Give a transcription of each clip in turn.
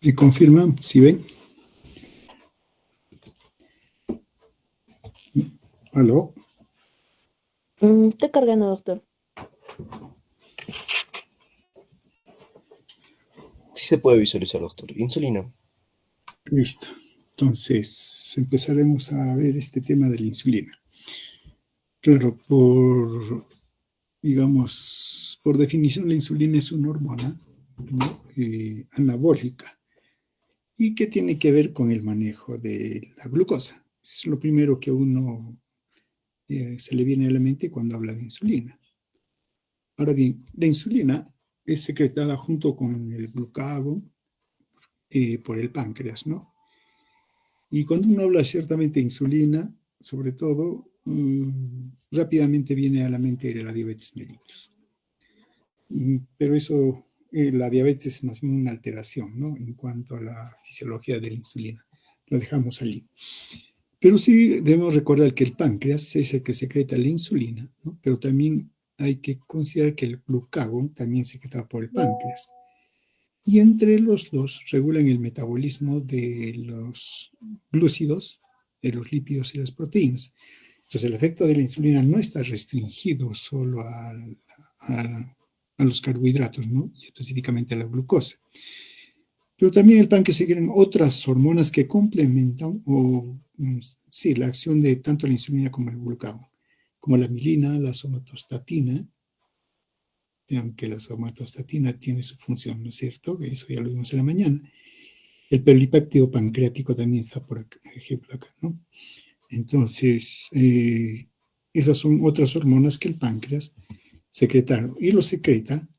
¿Me confirman? ¿Sí ven? ¿Aló? Estoy cargando, doctor. Sí se puede visualizar, doctor. Insulina. Listo. Entonces, empezaremos a ver este tema de la insulina. Claro, digamos, por definición, la insulina es una hormona, ¿no? Anabólica y que tiene que ver con el manejo de la glucosa. Es lo primero que a uno se le viene a la mente cuando habla de insulina. Ahora bien, la insulina es secretada junto con el glucagón por el páncreas, ¿no? Y cuando uno habla ciertamente de insulina, sobre todo, rápidamente viene a la mente la diabetes mellitus. Pero eso, la diabetes es más bien una alteración, ¿no? En cuanto a la fisiología de la insulina. Lo dejamos allí. Pero sí debemos recordar que el páncreas es el que secreta la insulina, ¿no? Pero también hay que considerar que el glucagón también se secreta por el páncreas. Y entre los dos regulan el metabolismo de los glúcidos, de los lípidos y las proteínas. Entonces, el efecto de la insulina no está restringido solo a los carbohidratos, ¿no? Y específicamente a la glucosa. Pero también el páncreas secreta otras hormonas que complementan sí, la acción de tanto la insulina como el glucagón, como la milina, la somatostatina, aunque la somatostatina tiene su función, ¿no es cierto? Eso ya lo vimos en la mañana. El polipéptido pancreático también está por ejemplo acá, ¿no? Entonces, esas son otras hormonas que el páncreas secreta y lo secreta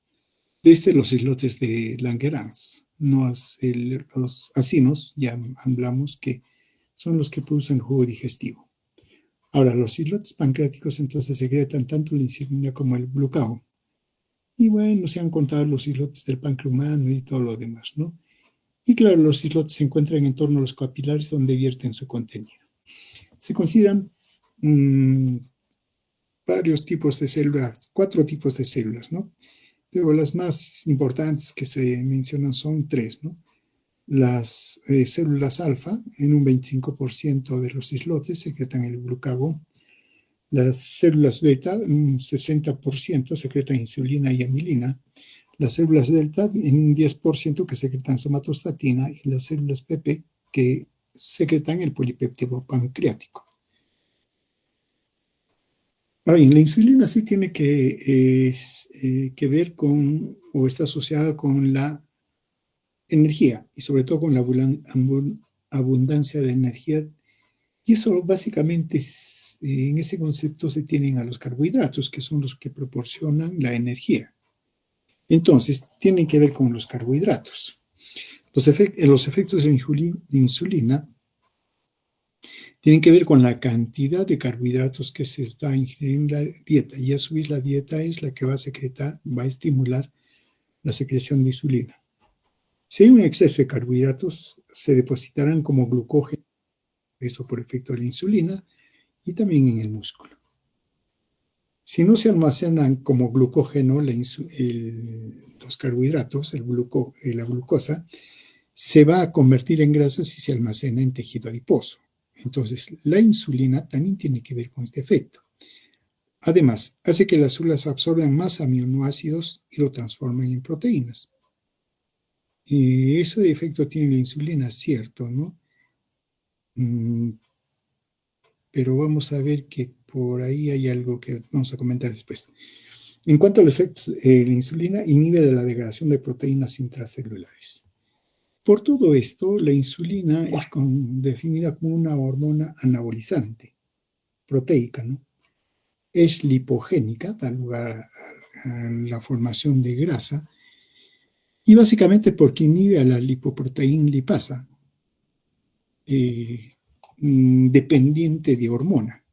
desde los islotes de Langerhans. Los acinos, ya hablamos que son los que producen jugo digestivo. Ahora, los islotes pancreáticos entonces secretan tanto la insulina como el glucagón. Y bueno, se han contado los islotes del páncreas humano y todo lo demás, ¿no? Y claro, los islotes se encuentran en torno a los capilares donde vierten su contenido. Se consideran varios tipos de células, 4 tipos de células, ¿no? Pero las más importantes que se mencionan son 3, ¿no? Las células alfa, en un 25% de los islotes, secretan el glucagón. Las células beta, en un 60%, secretan insulina y amilina. Las células delta, en un 10% que secretan somatostatina. Y las células PP, que secretan el polipéptido pancreático. La insulina sí tiene que ver con, o está asociada con la energía, y sobre todo con la abundancia de energía. Y eso básicamente, en ese concepto se tienen a los carbohidratos, que son los que proporcionan la energía. Entonces, tienen que ver con los carbohidratos. Los efectos de la insulina tienen que ver con la cantidad de carbohidratos que se está ingiriendo en la dieta, y a su vez la dieta es la que va a estimular la secreción de insulina. Si hay un exceso de carbohidratos, se depositarán como glucógeno, esto por efecto de la insulina, y también en el músculo. Si no se almacenan como glucógeno los carbohidratos, la glucosa, se va a convertir en grasa si se almacena en tejido adiposo. Entonces, la insulina también tiene que ver con este efecto. Además, hace que las células absorban más aminoácidos y lo transformen en proteínas. Y ese efecto tiene la insulina, cierto, ¿no? Pero vamos a ver que por ahí hay algo que vamos a comentar después. En cuanto al efecto, la insulina inhibe de la degradación de proteínas intracelulares. Por todo esto, la insulina es definida como una hormona anabolizante, proteica, ¿no? Es lipogénica, da lugar a la formación de grasa, y básicamente porque inhibe a la lipoproteína lipasa, dependiente de hormona.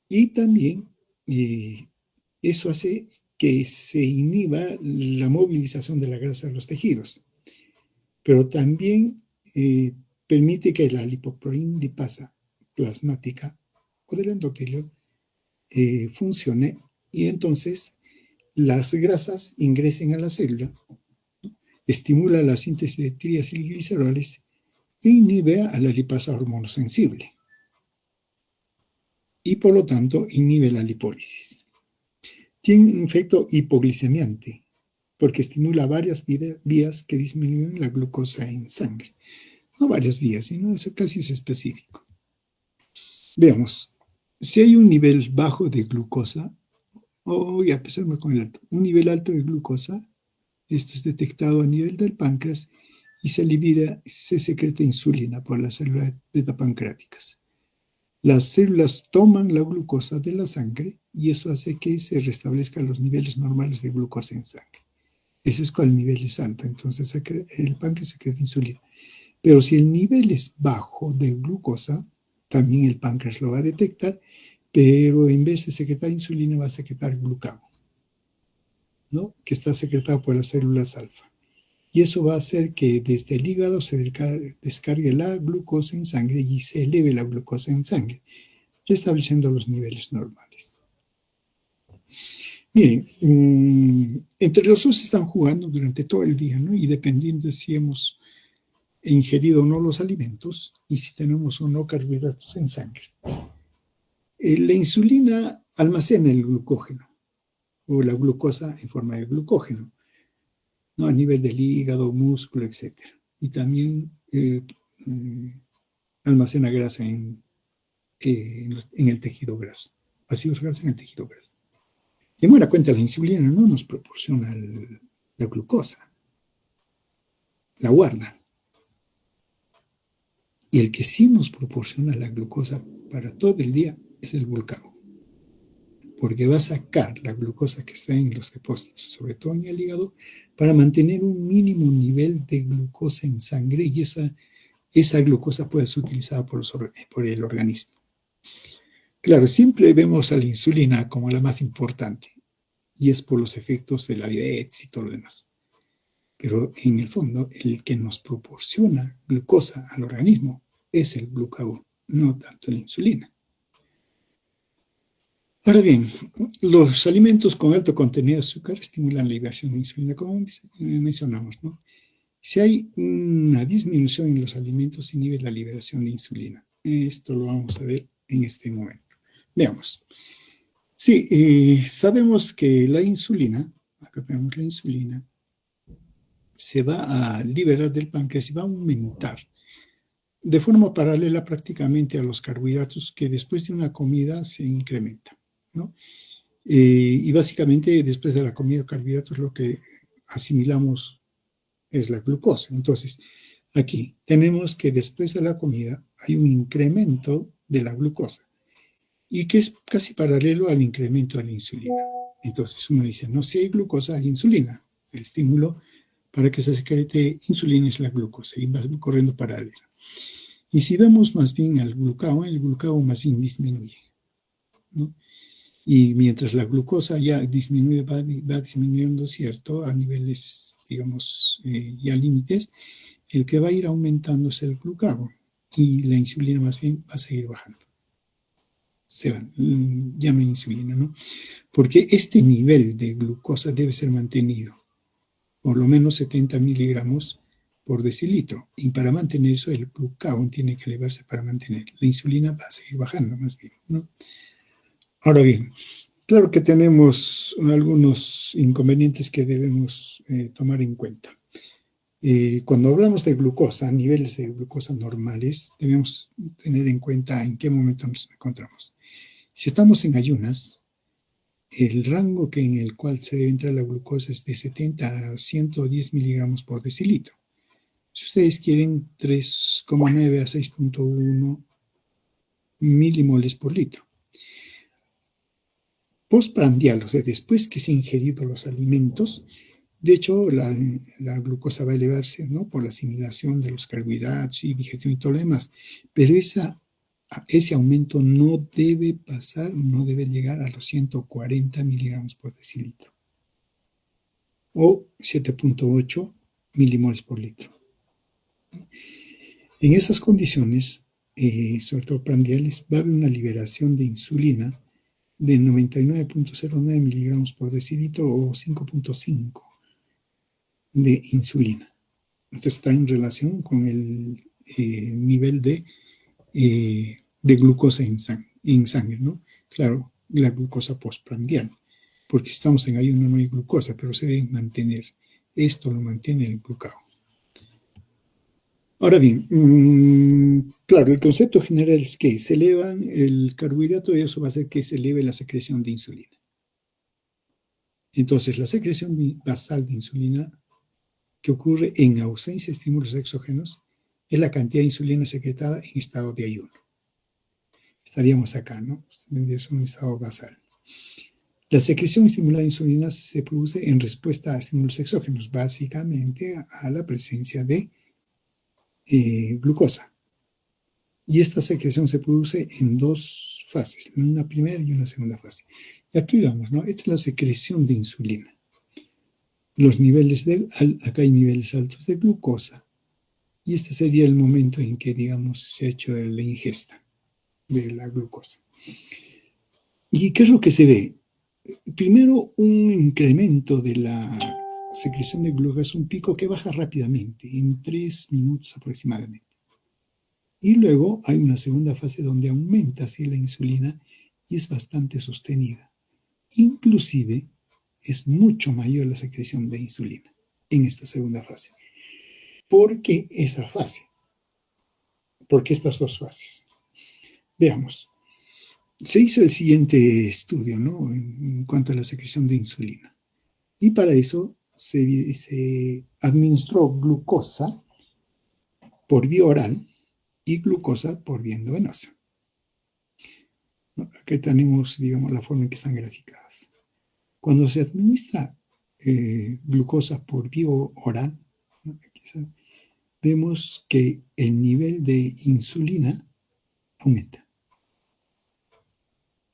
Y también eso hace que se inhiba la movilización de la grasa de los tejidos, pero también permite que la lipoproteína lipasa plasmática o del endotelio funcione, y entonces las grasas ingresen a la célula, ¿no? estimula la síntesis de triacilgliceroles e inhibe a la lipasa hormonosensible. Y por lo tanto inhibe la lipólisis. Tiene un efecto hipoglicemiante, porque estimula varias vías que disminuyen la glucosa en sangre. No varias vías, sino eso casi es específico. Veamos, si hay un nivel bajo de glucosa, ya empezamos con el alto, un nivel alto de glucosa, esto es detectado a nivel del páncreas y se secreta insulina por las células beta-pancreáticas. Las células toman la glucosa de la sangre y eso hace que se restablezcan los niveles normales de glucosa en sangre. Eso es cuando el nivel es alto, entonces el páncreas secreta insulina. Pero si el nivel es bajo de glucosa, también el páncreas lo va a detectar, pero en vez de secretar insulina va a secretar glucagón, ¿no? Que está secretado por las células alfa. Y eso va a hacer que desde el hígado se descargue la glucosa en sangre y se eleve la glucosa en sangre, restableciendo los niveles normales. Miren, entre los dos están jugando durante todo el día, ¿no? Y dependiendo de si hemos ingerido o no los alimentos y si tenemos o no carbohidratos en sangre. La insulina almacena el glucógeno o la glucosa en forma de glucógeno, ¿no? A nivel del hígado, músculo, etc. Y también almacena grasa en el tejido graso, ácidos grasos en el tejido graso. De buena cuenta, la insulina no nos proporciona la glucosa, la guarda. Y el que sí nos proporciona la glucosa para todo el día es el glucagón, porque va a sacar la glucosa que está en los depósitos, sobre todo en el hígado, para mantener un mínimo nivel de glucosa en sangre y esa glucosa puede ser utilizada por el organismo. Claro, siempre vemos a la insulina como la más importante y es por los efectos de la diabetes y todo lo demás. Pero en el fondo, el que nos proporciona glucosa al organismo es el glucagón, no tanto la insulina. Ahora bien, los alimentos con alto contenido de azúcar estimulan la liberación de insulina, como mencionamos, ¿no? Si hay una disminución en los alimentos, inhibe la liberación de insulina. Esto lo vamos a ver en este momento. Veamos. Sí, sabemos que la insulina, acá tenemos la insulina, se va a liberar del páncreas y va a aumentar de forma paralela prácticamente a los carbohidratos que después de una comida se incrementan, ¿no? Y básicamente después de la comida de carbohidratos lo que asimilamos es la glucosa. Entonces, aquí tenemos que después de la comida hay un incremento de la glucosa y que es casi paralelo al incremento de la insulina. Entonces uno dice, no, si hay glucosa hay insulina. El estímulo para que se secrete insulina es la glucosa y va corriendo paralela. Y si vemos más bien al glucagón, el glucagón más bien disminuye, ¿no? Y mientras la glucosa ya disminuye, va disminuyendo, ¿cierto? A niveles, digamos, ya límites, el que va a ir aumentando es el glucagón y la insulina más bien va a seguir bajando. Ya no hay insulina, ¿no? Porque este nivel de glucosa debe ser mantenido, por lo menos 70 miligramos por decilitro. Y para mantener eso, el glucagón tiene que elevarse para mantener. La insulina va a seguir bajando más bien, ¿no? Ahora bien, claro que tenemos algunos inconvenientes que debemos tomar en cuenta. Cuando hablamos de glucosa, niveles de glucosa normales, debemos tener en cuenta en qué momento nos encontramos. Si estamos en ayunas, el rango en el cual se debe entrar la glucosa es de 70 a 110 miligramos por decilitro. Si ustedes quieren, 3,9 a 6,1 milimoles por litro. Postprandial, o sea, después que se han ingerido los alimentos, de hecho, la glucosa va a elevarse, ¿no? Por la asimilación de los carbohidratos y digestión y todo lo demás. Pero ese aumento no debe pasar, no debe llegar a los 140 miligramos por decilitro o 7,8 milimoles por litro. En esas condiciones, sobre todo prandiales, va a haber una liberación de insulina de 99,09 miligramos por decilitro o 5,5. de insulina. Entonces está en relación con el nivel de glucosa en sangre, ¿no? Claro, la glucosa postprandial, porque estamos en ayuno no hay glucosa, pero se debe mantener. Esto lo mantiene el glucagón. Ahora bien, claro, el concepto general es que se elevan el carbohidrato y eso va a hacer que se eleve la secreción de insulina. Entonces, la secreción basal de insulina que ocurre en ausencia de estímulos exógenos es la cantidad de insulina secretada en estado de ayuno. Estaríamos acá, ¿no? Es un estado basal. La secreción estimulada de insulina se produce en respuesta a estímulos exógenos, básicamente a la presencia de glucosa. Y esta secreción se produce en dos fases, una primera y una segunda fase. Y aquí vamos, ¿no? Esta es la secreción de insulina. Los niveles acá hay niveles altos de glucosa, y este sería el momento en que, digamos, se ha hecho la ingesta de la glucosa. ¿Y qué es lo que se ve? Primero, un incremento de la secreción de glucosa, un pico que baja rápidamente, en 3 minutos aproximadamente. Y luego hay una segunda fase donde aumenta así la insulina y es bastante sostenida. Inclusive es mucho mayor la secreción de insulina en esta segunda fase. ¿Por qué esta fase? ¿Por qué estas dos fases? Veamos. Se hizo el siguiente estudio, ¿no? En cuanto a la secreción de insulina. Y para eso se administró glucosa por vía oral y glucosa por vía endovenosa. Aquí tenemos, digamos, la forma en que están graficadas. Cuando se administra glucosa por vía oral, ¿no? Vemos que el nivel de insulina aumenta.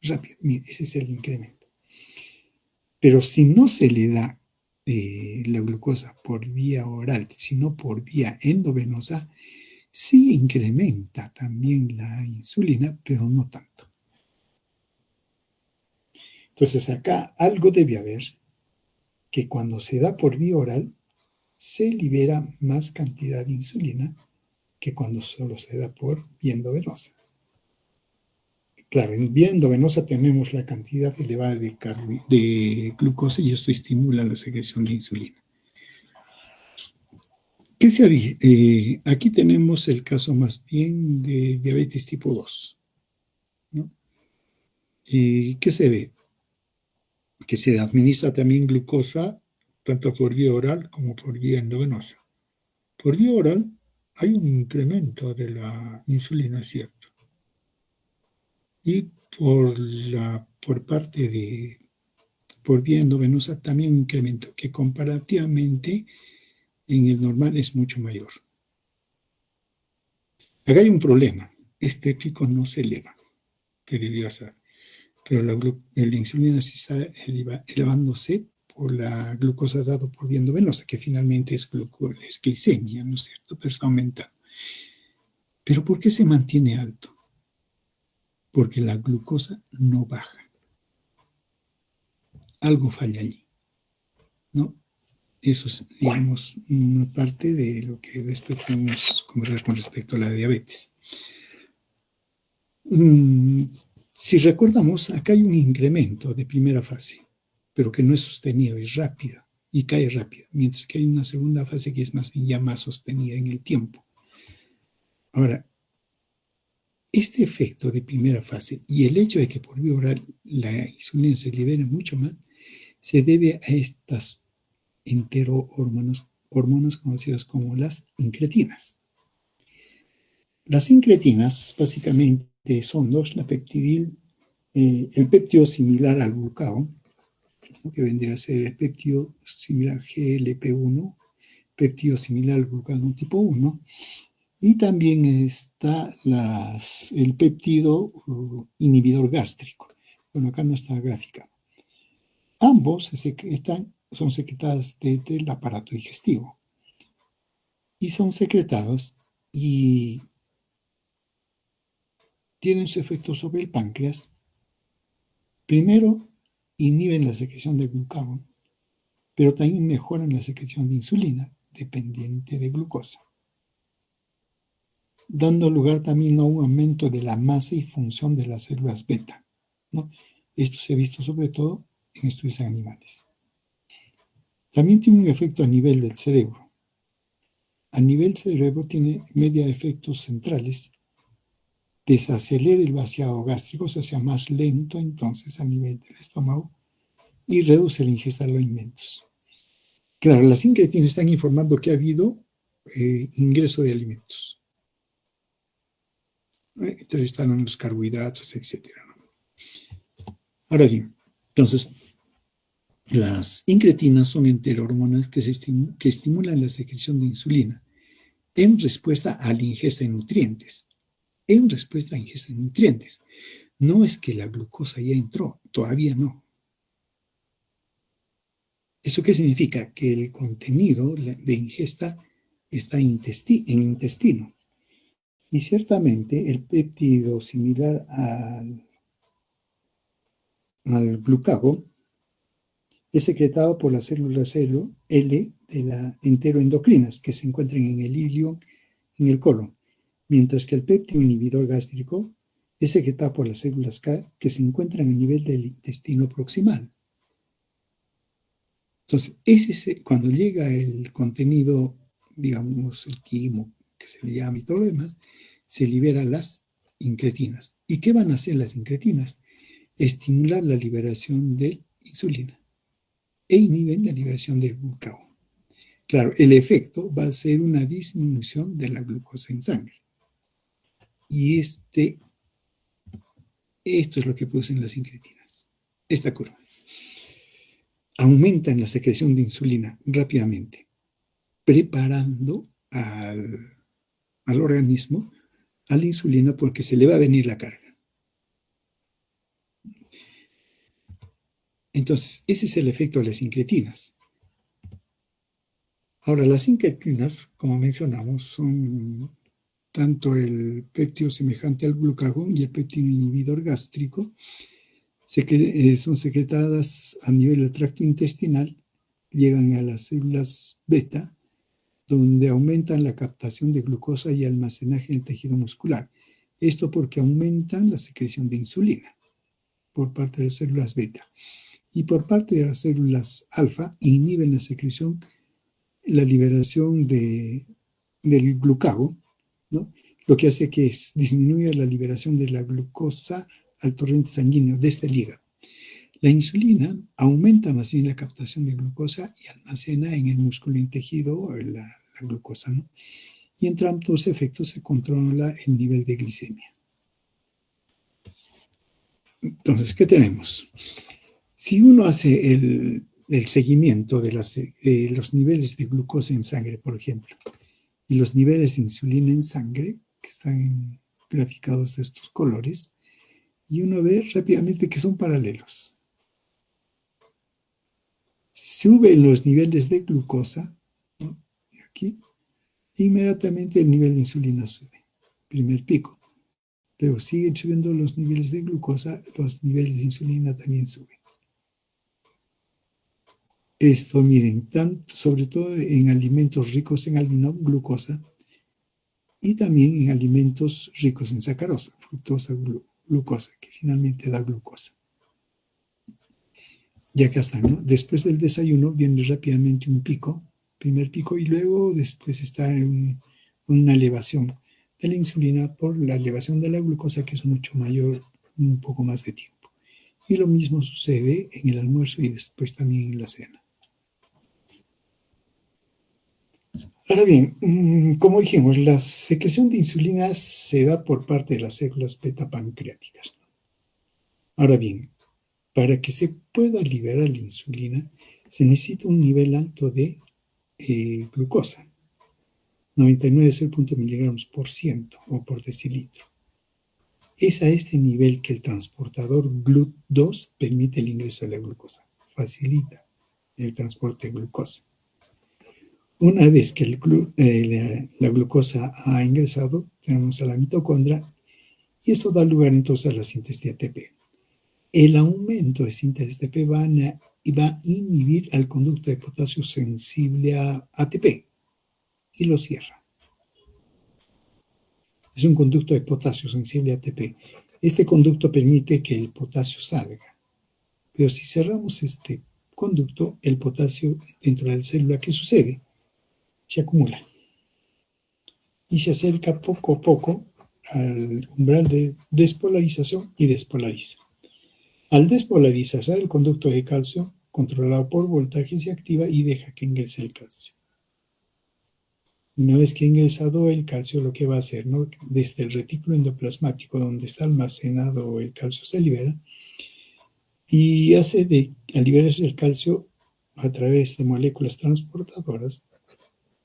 Rápido, mire, ese es el incremento. Pero si no se le da la glucosa por vía oral, sino por vía endovenosa, sí incrementa también la insulina, pero no tanto. Entonces acá algo debe haber que cuando se da por vía oral, se libera más cantidad de insulina que cuando solo se da por vía endovenosa. Claro, en vía endovenosa tenemos la cantidad elevada de glucosa y esto estimula la secreción de insulina. ¿Qué se haría? Aquí tenemos el caso más bien de diabetes tipo 2, ¿no? ¿Qué se ve? Que se administra también glucosa tanto por vía oral como por vía endovenosa. Por vía oral hay un incremento de la insulina, ¿cierto? Y por vía endovenosa también un incremento que comparativamente en el normal es mucho mayor. Acá hay un problema. Este pico no se eleva, que debería ser, pero la insulina sí está elevándose por la glucosa dada por vía endovenosa, que finalmente es glicemia, ¿no es cierto? Pero está aumentando. ¿Pero por qué se mantiene alto? Porque la glucosa no baja. Algo falla allí, ¿no? Eso es, digamos, una parte de lo que después podemos conversar con respecto a la diabetes. Si recordamos, acá hay un incremento de primera fase, pero que no es sostenido, es rápido y cae rápido, mientras que hay una segunda fase que es más bien ya más sostenida en el tiempo. Ahora, este efecto de primera fase y el hecho de que por vía oral la insulina se libere mucho más, se debe a estas hormonas conocidas como las incretinas. Las incretinas básicamente son dos, la peptidil, el péptido similar al glucagón, ¿no? Que vendría a ser el péptido similar GLP-1, péptido similar al glucagón tipo 1, y también está el péptido inhibidor gástrico. Bueno, acá no está gráfica. Ambos son secretadas desde el aparato digestivo y son secretados y tienen su efecto sobre el páncreas. Primero, inhiben la secreción de glucagón pero también mejoran la secreción de insulina dependiente de glucosa, dando lugar también a un aumento de la masa y función de las células beta, ¿no? Esto se ha visto sobre todo en estudios animales. También tiene un efecto a nivel del cerebro. A nivel cerebro tiene media efectos centrales. Desacelera el vaciado gástrico, o sea, sea más lento entonces a nivel del estómago, y reduce la ingesta de alimentos. Claro, las incretinas están informando que ha habido ingreso de alimentos. Entonces están los carbohidratos, etc. Ahora bien, entonces, las incretinas son enterohormonas que estimulan la secreción de insulina en respuesta a la ingesta de nutrientes. En respuesta a ingesta de nutrientes. No es que la glucosa ya entró, todavía no. ¿Eso qué significa? Que el contenido de ingesta está en intestino. Y ciertamente el péptido similar al glucago es secretado por las células L de la enteroendocrinas que se encuentran en el ilio, en el colon, mientras que el péptido inhibidor gástrico es secretado por las células K que se encuentran a nivel del intestino proximal. Entonces, cuando llega el contenido, digamos, el quimo, que se le llama y todo lo demás, se liberan las incretinas. ¿Y qué van a hacer las incretinas? Estimular la liberación de insulina e inhiben la liberación del glucagón. Claro, el efecto va a ser una disminución de la glucosa en sangre. Y esto es lo que producen las incretinas. Esta curva. Aumentan la secreción de insulina rápidamente, preparando al organismo a la insulina porque se le va a venir la carga. Entonces, ese es el efecto de las incretinas. Ahora, las incretinas, como mencionamos, son tanto el péptido semejante al glucagón y el péptido inhibidor gástrico, son secretadas a nivel del tracto intestinal, llegan a las células beta, donde aumentan la captación de glucosa y almacenaje en el tejido muscular. Esto porque aumentan la secreción de insulina por parte de las células beta. Y por parte de las células alfa, inhiben la secreción, la liberación del glucagón, ¿no? Lo que hace que disminuya la liberación de la glucosa al torrente sanguíneo desde el hígado. La insulina aumenta más bien la captación de glucosa y almacena en el músculo y en tejido la glucosa, ¿no? Y entre ambos efectos se controla el nivel de glicemia. Entonces, ¿qué tenemos? Si uno hace el seguimiento de los niveles de glucosa en sangre, por ejemplo, y los niveles de insulina en sangre, que están graficados de estos colores, y uno ve rápidamente que son paralelos. Suben los niveles de glucosa, ¿no? Aquí, inmediatamente el nivel de insulina sube, primer pico. Luego siguen subiendo los niveles de glucosa, los niveles de insulina también suben. Esto, miren, sobre todo en alimentos ricos en glucosa y también en alimentos ricos en sacarosa, fructosa, glucosa, que finalmente da glucosa. Ya que hasta, ¿no? Después del desayuno viene rápidamente un pico, primer pico, y luego después está una elevación de la insulina por la elevación de la glucosa, que es mucho mayor, un poco más de tiempo. Y lo mismo sucede en el almuerzo y después también en la cena. Ahora bien, como dijimos, la secreción de insulina se da por parte de las células beta pancreáticas. Ahora bien, para que se pueda liberar la insulina, se necesita un nivel alto de glucosa, 99,0 miligramos por ciento o por decilitro. Es a este nivel que el transportador GLUT2 permite el ingreso de la glucosa, facilita el transporte de glucosa. Una vez que la glucosa ha ingresado, tenemos a la mitocondria y esto da lugar entonces a la síntesis de ATP. El aumento de síntesis de ATP va a y va a inhibir al conducto de potasio sensible a ATP y lo cierra. Es un conducto de potasio sensible a ATP. Este conducto permite que el potasio salga, pero si cerramos este conducto, el potasio dentro de la célula, ¿qué sucede? Se acumula y se acerca poco a poco al umbral de despolarización y despolariza. Al despolarizarse, el conducto de calcio, controlado por voltaje, se activa y deja que ingrese el calcio. Una vez que ha ingresado el calcio, lo que va a hacer, ¿no? Desde el retículo endoplasmático, donde está almacenado el calcio, se libera y al liberarse el calcio a través de moléculas transportadoras,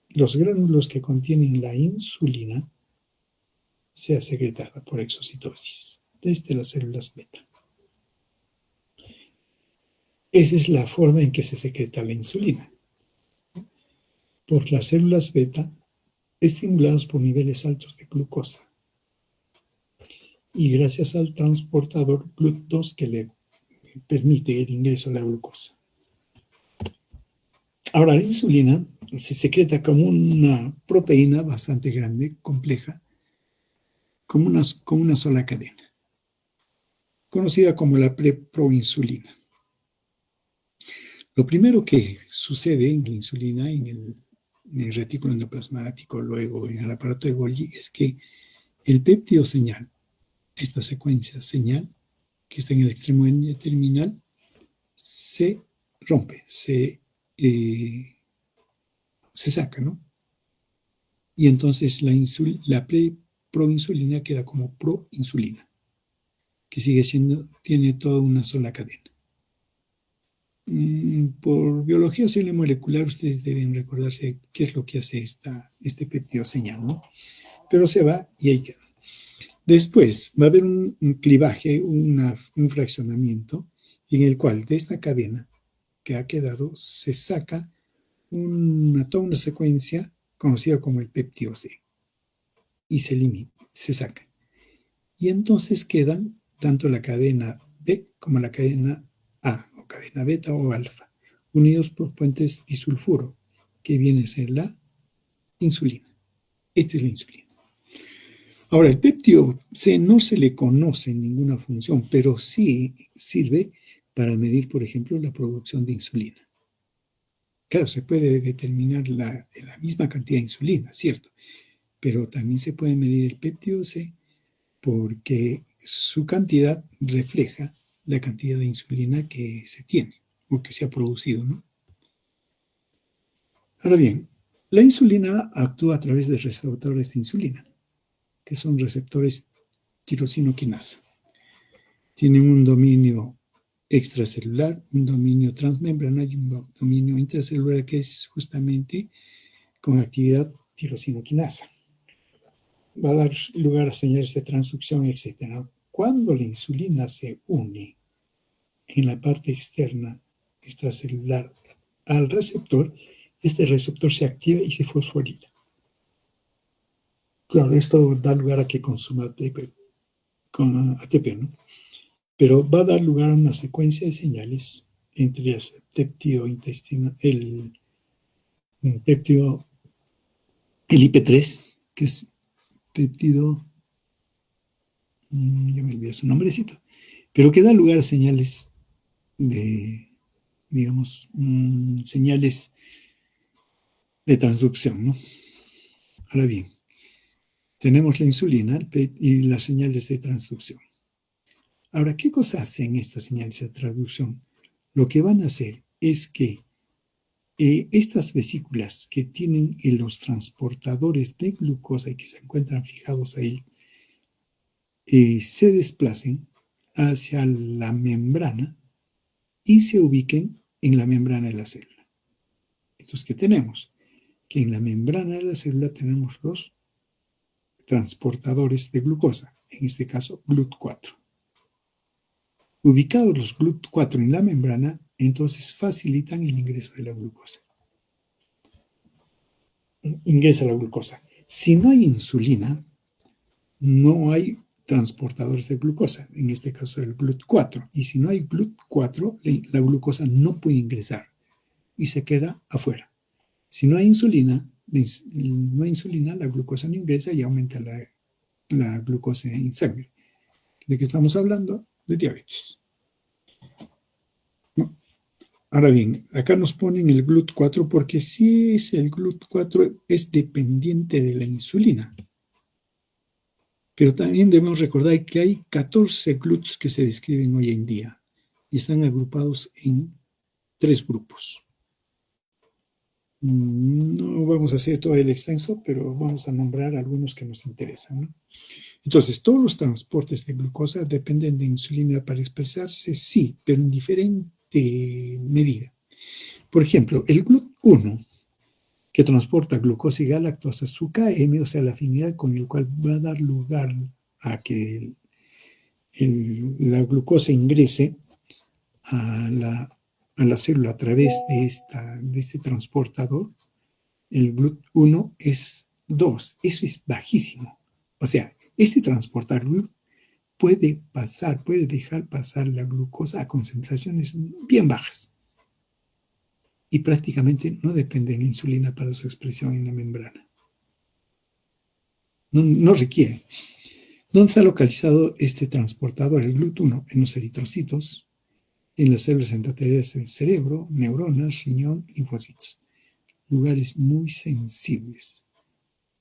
los gránulos que contienen la insulina sea secretada por exocitosis desde las células beta. Esa es la forma en que se secreta la insulina. Por las células beta, estimulados por niveles altos de glucosa. Y gracias al transportador GLUT2 que le permite el ingreso de la glucosa. Ahora, la insulina se secreta como una proteína bastante grande, compleja, como una sola cadena, conocida como la preproinsulina. Lo primero que sucede en la insulina, en el retículo endoplasmático, luego en el aparato de Golgi, es que el péptido señal, esta secuencia señal, que está en el extremo N-terminal, se rompe, se saca, ¿no? Y entonces la proinsulina queda como proinsulina, que tiene toda una sola cadena. Por biología celular molecular, ustedes deben recordarse qué es lo que hace este péptido señal, ¿no? Pero se va y ahí queda. Después va a haber un clivaje, un fraccionamiento, en el cual de esta cadena que ha quedado se saca toda una secuencia conocida como el péptido C y se saca. Y entonces quedan tanto la cadena B como la cadena A, o cadena beta o alfa, unidos por puentes disulfuro, que viene a ser la insulina. Esta es la insulina. Ahora, el péptido C no se le conoce ninguna función, pero sí sirve para medir, por ejemplo, la producción de insulina. Claro, se puede determinar la misma cantidad de insulina, ¿cierto? Pero también se puede medir el péptido C porque su cantidad refleja la cantidad de insulina que se tiene o que se ha producido, ¿no? Ahora bien, la insulina actúa a través de receptores de insulina, que son receptores tirosinoquinasa. Tienen un dominio extracelular, un dominio transmembrana y un dominio intracelular que es justamente con actividad tirosinoquinasa. Va a dar lugar a señales de transducción, etc. Cuando la insulina se une en la parte externa extracelular al receptor, este receptor se activa y se fosforila. Claro, esto da lugar a que consuma ATP, ¿no? Pero va a dar lugar a una secuencia de señales entre ellas el péptido intestinal, el IP3, que es péptido, ya me olvidé su nombrecito, pero que da lugar a señales señales de transducción, ¿no? Ahora bien, tenemos la insulina y las señales de transducción. Ahora, ¿qué cosa hacen estas señales de transducción? Lo que van a hacer es que estas vesículas que tienen los transportadores de glucosa y que se encuentran fijados ahí, se desplacen hacia la membrana y se ubiquen en la membrana de la célula. Entonces, ¿qué tenemos? Que en la membrana de la célula tenemos los transportadores de glucosa, en este caso GLUT4. Ubicados los GLUT4 en la membrana, entonces facilitan el ingreso de la glucosa. Ingresa la glucosa. Si no hay insulina, no hay transportadores de glucosa, en este caso el GLUT4. Y si no hay GLUT4, la glucosa no puede ingresar y se queda afuera. Si no hay insulina, la glucosa no ingresa y aumenta la glucosa en sangre. ¿De qué estamos hablando? De diabetes. ¿No? Ahora bien, acá nos ponen el GLUT4 porque si es el GLUT4 es dependiente de la insulina. Pero también debemos recordar que hay 14 GLUTs que se describen hoy en día y están agrupados en 3 grupos. No vamos a hacer todo el extenso, pero vamos a nombrar algunos que nos interesan, ¿no? Entonces, todos los transportes de glucosa dependen de insulina para expresarse, sí, pero en diferente medida. Por ejemplo, el GLUT1, que transporta glucosa y galactosa, su Km, o sea, la afinidad con el cual va a dar lugar a que la glucosa ingrese a la célula a través de este transportador, el GLUT1 es 2. Eso es bajísimo. O sea, este transportador puede dejar pasar la glucosa a concentraciones bien bajas y prácticamente no depende de la insulina para su expresión en la membrana. No requiere. ¿Dónde está localizado este transportador, el GLUT1? En los eritrocitos, en las células endoteliales del cerebro, neuronas, riñón, linfocitos. Lugares muy sensibles.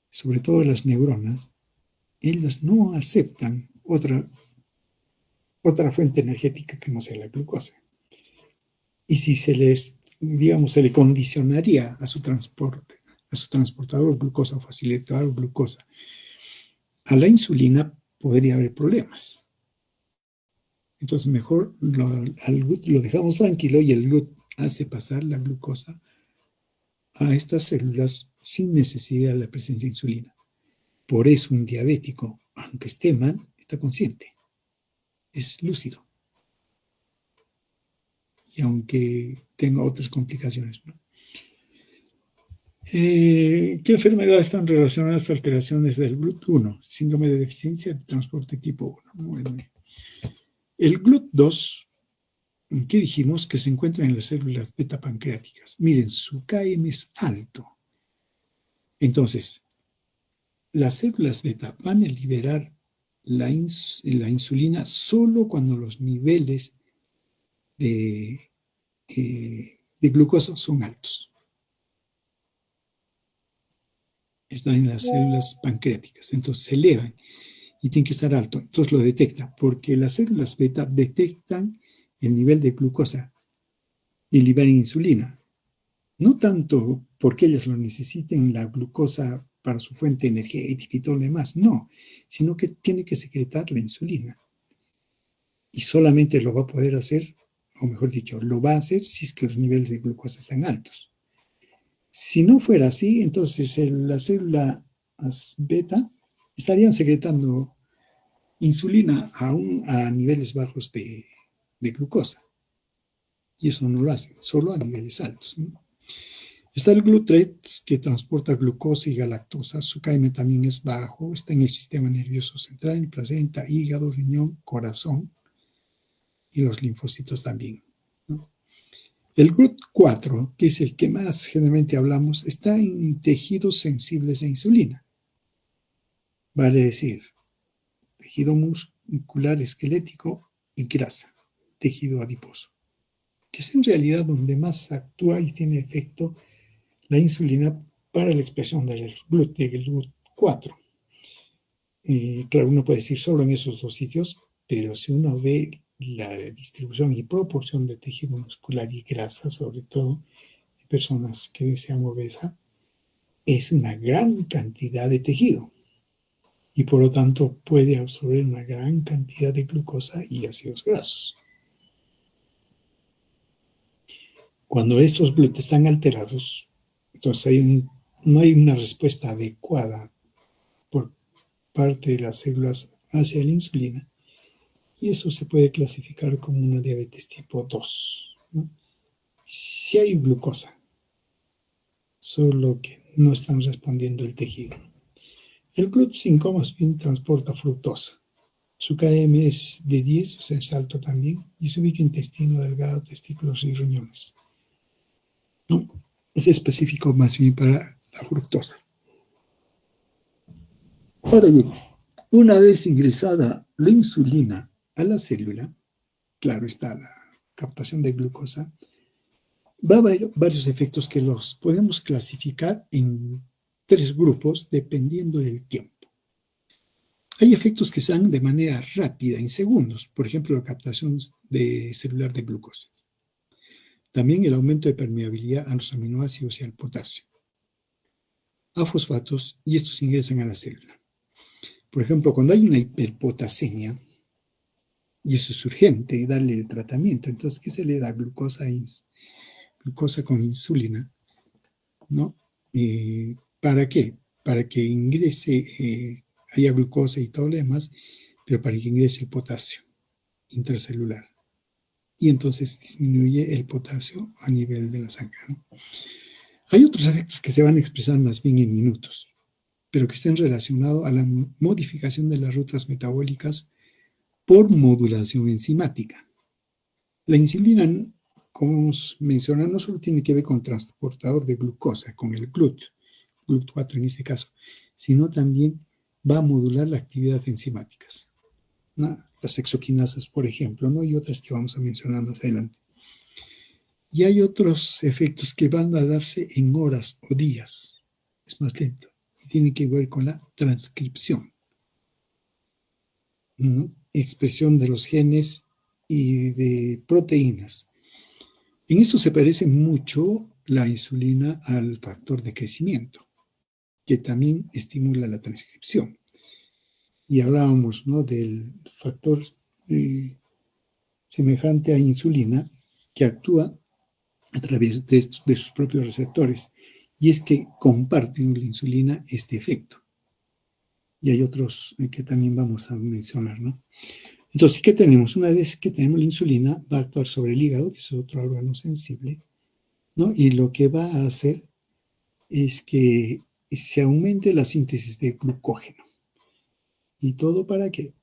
Sobre todo las neuronas, ellas no aceptan otra fuente energética que no sea la glucosa. Y si se le condicionaría a su transportador glucosa o facilitador glucosa a la insulina, podría haber problemas. Entonces mejor lo dejamos tranquilo y el GLUT hace pasar la glucosa a estas células sin necesidad de la presencia de insulina. Por eso un diabético, aunque esté mal, está consciente, es lúcido. Y aunque tenga otras complicaciones, ¿no? ¿Qué enfermedades están relacionadas a alteraciones del GLUT1? Síndrome de deficiencia de transporte tipo 1. Bueno, el GLUT2, ¿qué dijimos? Que se encuentra en las células beta pancreáticas. Miren, su Km es alto. Entonces, las células beta van a liberar la insulina solo cuando los niveles de glucosa son altos. Están en las células pancreáticas, entonces se elevan y tienen que estar alto. Entonces lo detecta, porque las células beta detectan el nivel de glucosa y liberan insulina. No tanto porque ellas lo necesiten la glucosa para su fuente energética y todo lo demás, no, sino que tiene que secretar la insulina. Y solamente lo va a poder hacer, o mejor dicho, lo va a hacer si es que los niveles de glucosa están altos. Si no fuera así, entonces las células beta estarían secretando insulina aún a niveles bajos de glucosa. Y eso no lo hacen, solo a niveles altos, ¿no? Está el GLUT3 que transporta glucosa y galactosa. Su Km también es bajo. Está en el sistema nervioso central, en placenta, hígado, riñón, corazón y los linfocitos también, ¿no? El GLUT4, que es el que más generalmente hablamos, está en tejidos sensibles a insulina. Vale decir, tejido muscular esquelético y grasa, tejido adiposo, que es en realidad donde más actúa y tiene efecto la insulina para la expresión del GLUT4. Claro, uno puede decir solo en esos dos sitios, pero si uno ve la distribución y proporción de tejido muscular y grasa, sobre todo en personas que sean obesas, es una gran cantidad de tejido y por lo tanto puede absorber una gran cantidad de glucosa y ácidos grasos. Cuando estos GLUT están alterados, entonces no hay una respuesta adecuada por parte de las células hacia la insulina y eso se puede clasificar como una diabetes tipo 2, ¿no? Sí hay glucosa, solo que no están respondiendo el tejido. El GLUT5 más bien transporta fructosa Su KM es de 10, o sea, es alto también, y se ubica en intestino delgado, testículos y riñones. ¿No? Es específico más bien para la fructosa. Ahora bien, una vez ingresada la insulina a la célula, claro está la captación de glucosa, va a haber varios efectos que los podemos clasificar en 3 grupos dependiendo del tiempo. Hay efectos que se dan de manera rápida, en segundos, por ejemplo, la captación celular de glucosa. También el aumento de permeabilidad a los aminoácidos y al potasio, a fosfatos, y estos ingresan a la célula. Por ejemplo, cuando hay una hiperpotasemia, y eso es urgente, darle el tratamiento, entonces, ¿qué se le da? Glucosa con insulina, ¿no? ¿Para qué? Para que ingrese, haya glucosa y todo lo demás, pero para que ingrese el potasio intracelular. Y entonces disminuye el potasio a nivel de la sangre, ¿no? Hay otros efectos que se van a expresar más bien en minutos, pero que estén relacionados a la modificación de las rutas metabólicas por modulación enzimática. La insulina, como mencionamos, no solo tiene que ver con transportador de glucosa, con el GLUT4 en este caso, sino también va a modular la actividad enzimáticas, ¿no? Las exoquinasas, por ejemplo, ¿no? Y otras que vamos a mencionar más adelante. Y hay otros efectos que van a darse en horas o días, es más lento, y tiene que ver con la transcripción, ¿no? Expresión de los genes y de proteínas. En esto se parece mucho la insulina al factor de crecimiento, que también estimula la transcripción. Y hablábamos, ¿no?, del factor semejante a insulina que actúa a través de sus propios receptores. Y es que comparten la insulina este efecto. Y hay otros que también vamos a mencionar, ¿no? Entonces, ¿qué tenemos? Una vez que tenemos la insulina, va a actuar sobre el hígado, que es otro órgano sensible, ¿no? Y lo que va a hacer es que se aumente la síntesis de glucógeno. ¿Y todo para qué?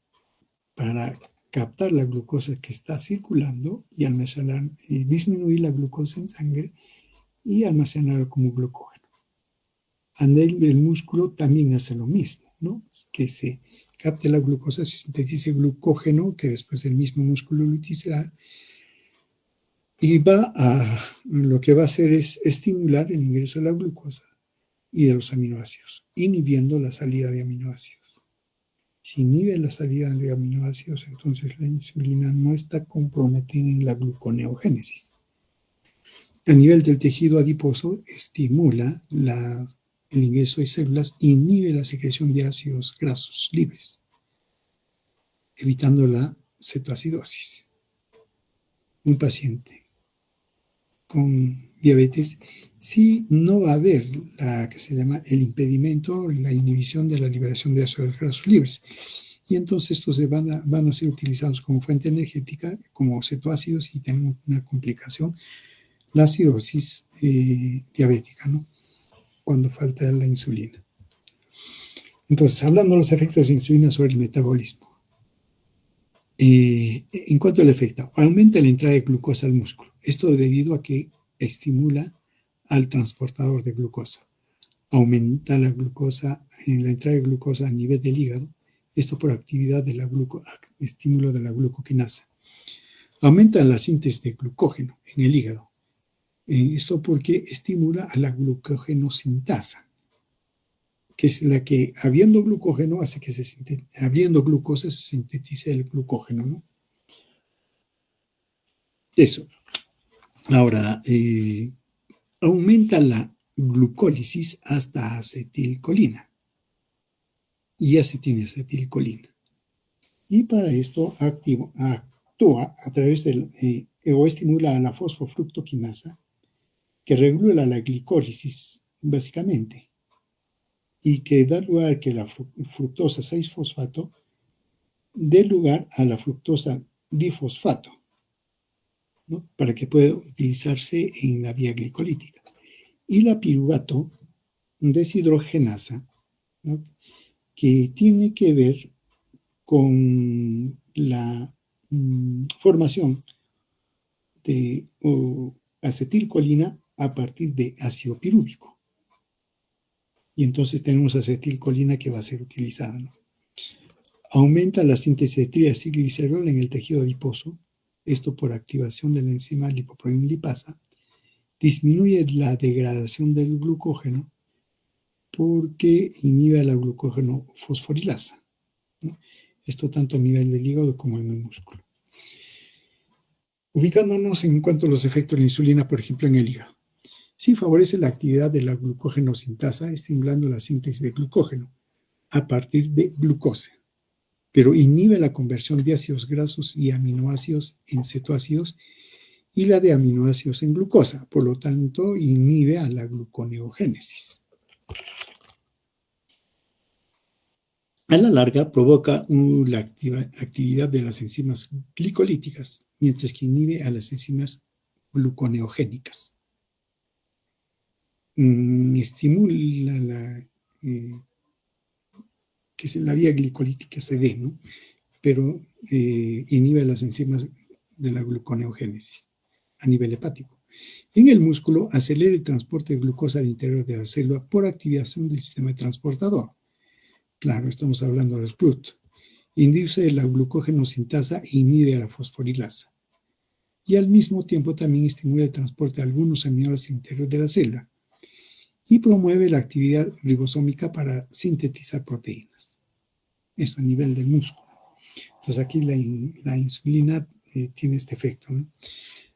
Para captar la glucosa que está circulando y almacenar, disminuir la glucosa en sangre y almacenarla como glucógeno. A nivel del músculo también hace lo mismo, ¿no? Que se capte la glucosa, se sintetice glucógeno, que después el mismo músculo lo utilizará, y lo que va a hacer es estimular el ingreso de la glucosa y de los aminoácidos, inhibiendo la salida de aminoácidos. Si inhibe la salida de aminoácidos, entonces la insulina no está comprometida en la gluconeogénesis. A nivel del tejido adiposo, estimula el ingreso de células, inhibe la secreción de ácidos grasos libres, evitando la cetoacidosis. Un paciente con diabetes, sí no va a haber que se llama el impedimento, la inhibición de la liberación de ácidos grasos libres. Y entonces estos van a ser utilizados como fuente energética, como cetoácidos, y tenemos una complicación, la acidosis diabética, ¿no? Cuando falta la insulina. Entonces, hablando de los efectos de la insulina sobre el metabolismo. En cuanto al efecto, aumenta la entrada de glucosa al músculo. Esto debido a que estimula al transportador de glucosa. Aumenta la entrada de glucosa a nivel del hígado. Esto por actividad de estímulo de la glucoquinasa. Aumenta la síntesis de glucógeno en el hígado. Esto porque estimula a la glucógenosintasa, que es la que, habiendo glucógeno, hace que habiendo glucosa, se sintetice el glucógeno, ¿no? Eso. Ahora, aumenta la glucólisis hasta acetilcolina y acetilcolina. Y para esto actúa a través o estimula a la fosfofructoquinasa, que regula la glicólisis, básicamente, y que da lugar a que la fructosa 6-fosfato dé lugar a la fructosa difosfato, ¿no?, para que pueda utilizarse en la vía glicolítica. Y la piruvato deshidrogenasa, ¿no?, que tiene que ver con la formación de acetilcolina a partir de ácido pirúvico. Y entonces tenemos acetilcolina que va a ser utilizada, ¿no? Aumenta la síntesis de triacilglicerol en el tejido adiposo, esto por activación de la enzima lipoprotein-lipasa. Disminuye la degradación del glucógeno porque inhibe la glucógeno fosforilasa, ¿no? Esto tanto a nivel del hígado como en el músculo. Ubicándonos en cuanto a los efectos de la insulina, por ejemplo, en el hígado. Sí favorece la actividad de la glucógeno sintasa, estimulando la síntesis de glucógeno a partir de glucosa, pero inhibe la conversión de ácidos grasos y aminoácidos en cetoácidos y la de aminoácidos en glucosa, por lo tanto, inhibe a la gluconeogénesis. A la larga, provoca la actividad de las enzimas glicolíticas, mientras que inhibe a las enzimas gluconeogénicas. Estimula que la vía glicolítica se dé, ¿no? Pero inhibe las enzimas de la gluconeogénesis a nivel hepático. En el músculo, acelera el transporte de glucosa al interior de la célula por activación del sistema transportador. Claro, estamos hablando del GLUT. Induce la glucógeno sintasa e inhibe a la fosforilasa. Y al mismo tiempo también estimula el transporte de algunos aminoácidos al interior de la célula y promueve la actividad ribosómica para sintetizar proteínas. Eso a nivel del músculo. Entonces aquí la insulina tiene este efecto, ¿no?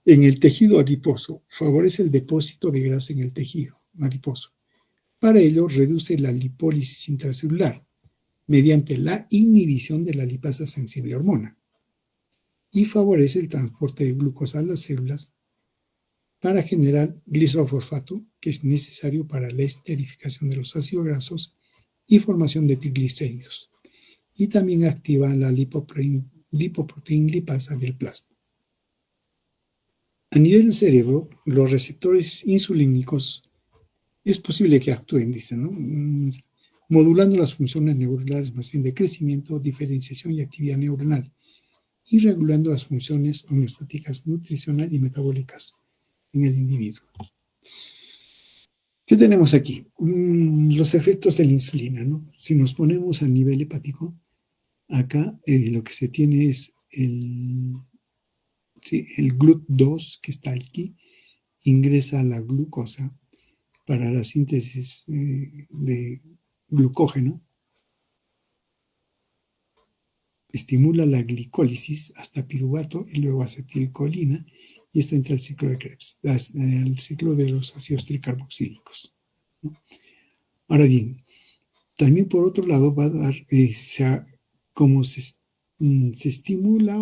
En el tejido adiposo, favorece el depósito de grasa en el tejido adiposo. Para ello, reduce la lipólisis intracelular mediante la inhibición de la lipasa sensible hormona y favorece el transporte de glucosa a las células para generar glisofosfato, que es necesario para la esterificación de los ácidos grasos y formación de triglicéridos. Y también activa la lipoproteína lipasa del plasma. A nivel del cerebro, los receptores insulínicos es posible que actúen, dicen, ¿no? Modulando las funciones neuronales más bien de crecimiento, diferenciación y actividad neuronal, y regulando las funciones homeostáticas nutricionales y metabólicas en el individuo. ¿Qué tenemos aquí? Los efectos de la insulina, ¿no? Si nos ponemos a nivel hepático, acá lo que se tiene es el GLUT2 que está aquí, ingresa la glucosa para la síntesis de glucógeno, estimula la glicólisis hasta piruvato y luego acetilcolina, y esto entra al ciclo de Krebs, el ciclo de los ácidos tricarboxílicos, ¿no? Ahora bien, también por otro lado va a dar, como se estimula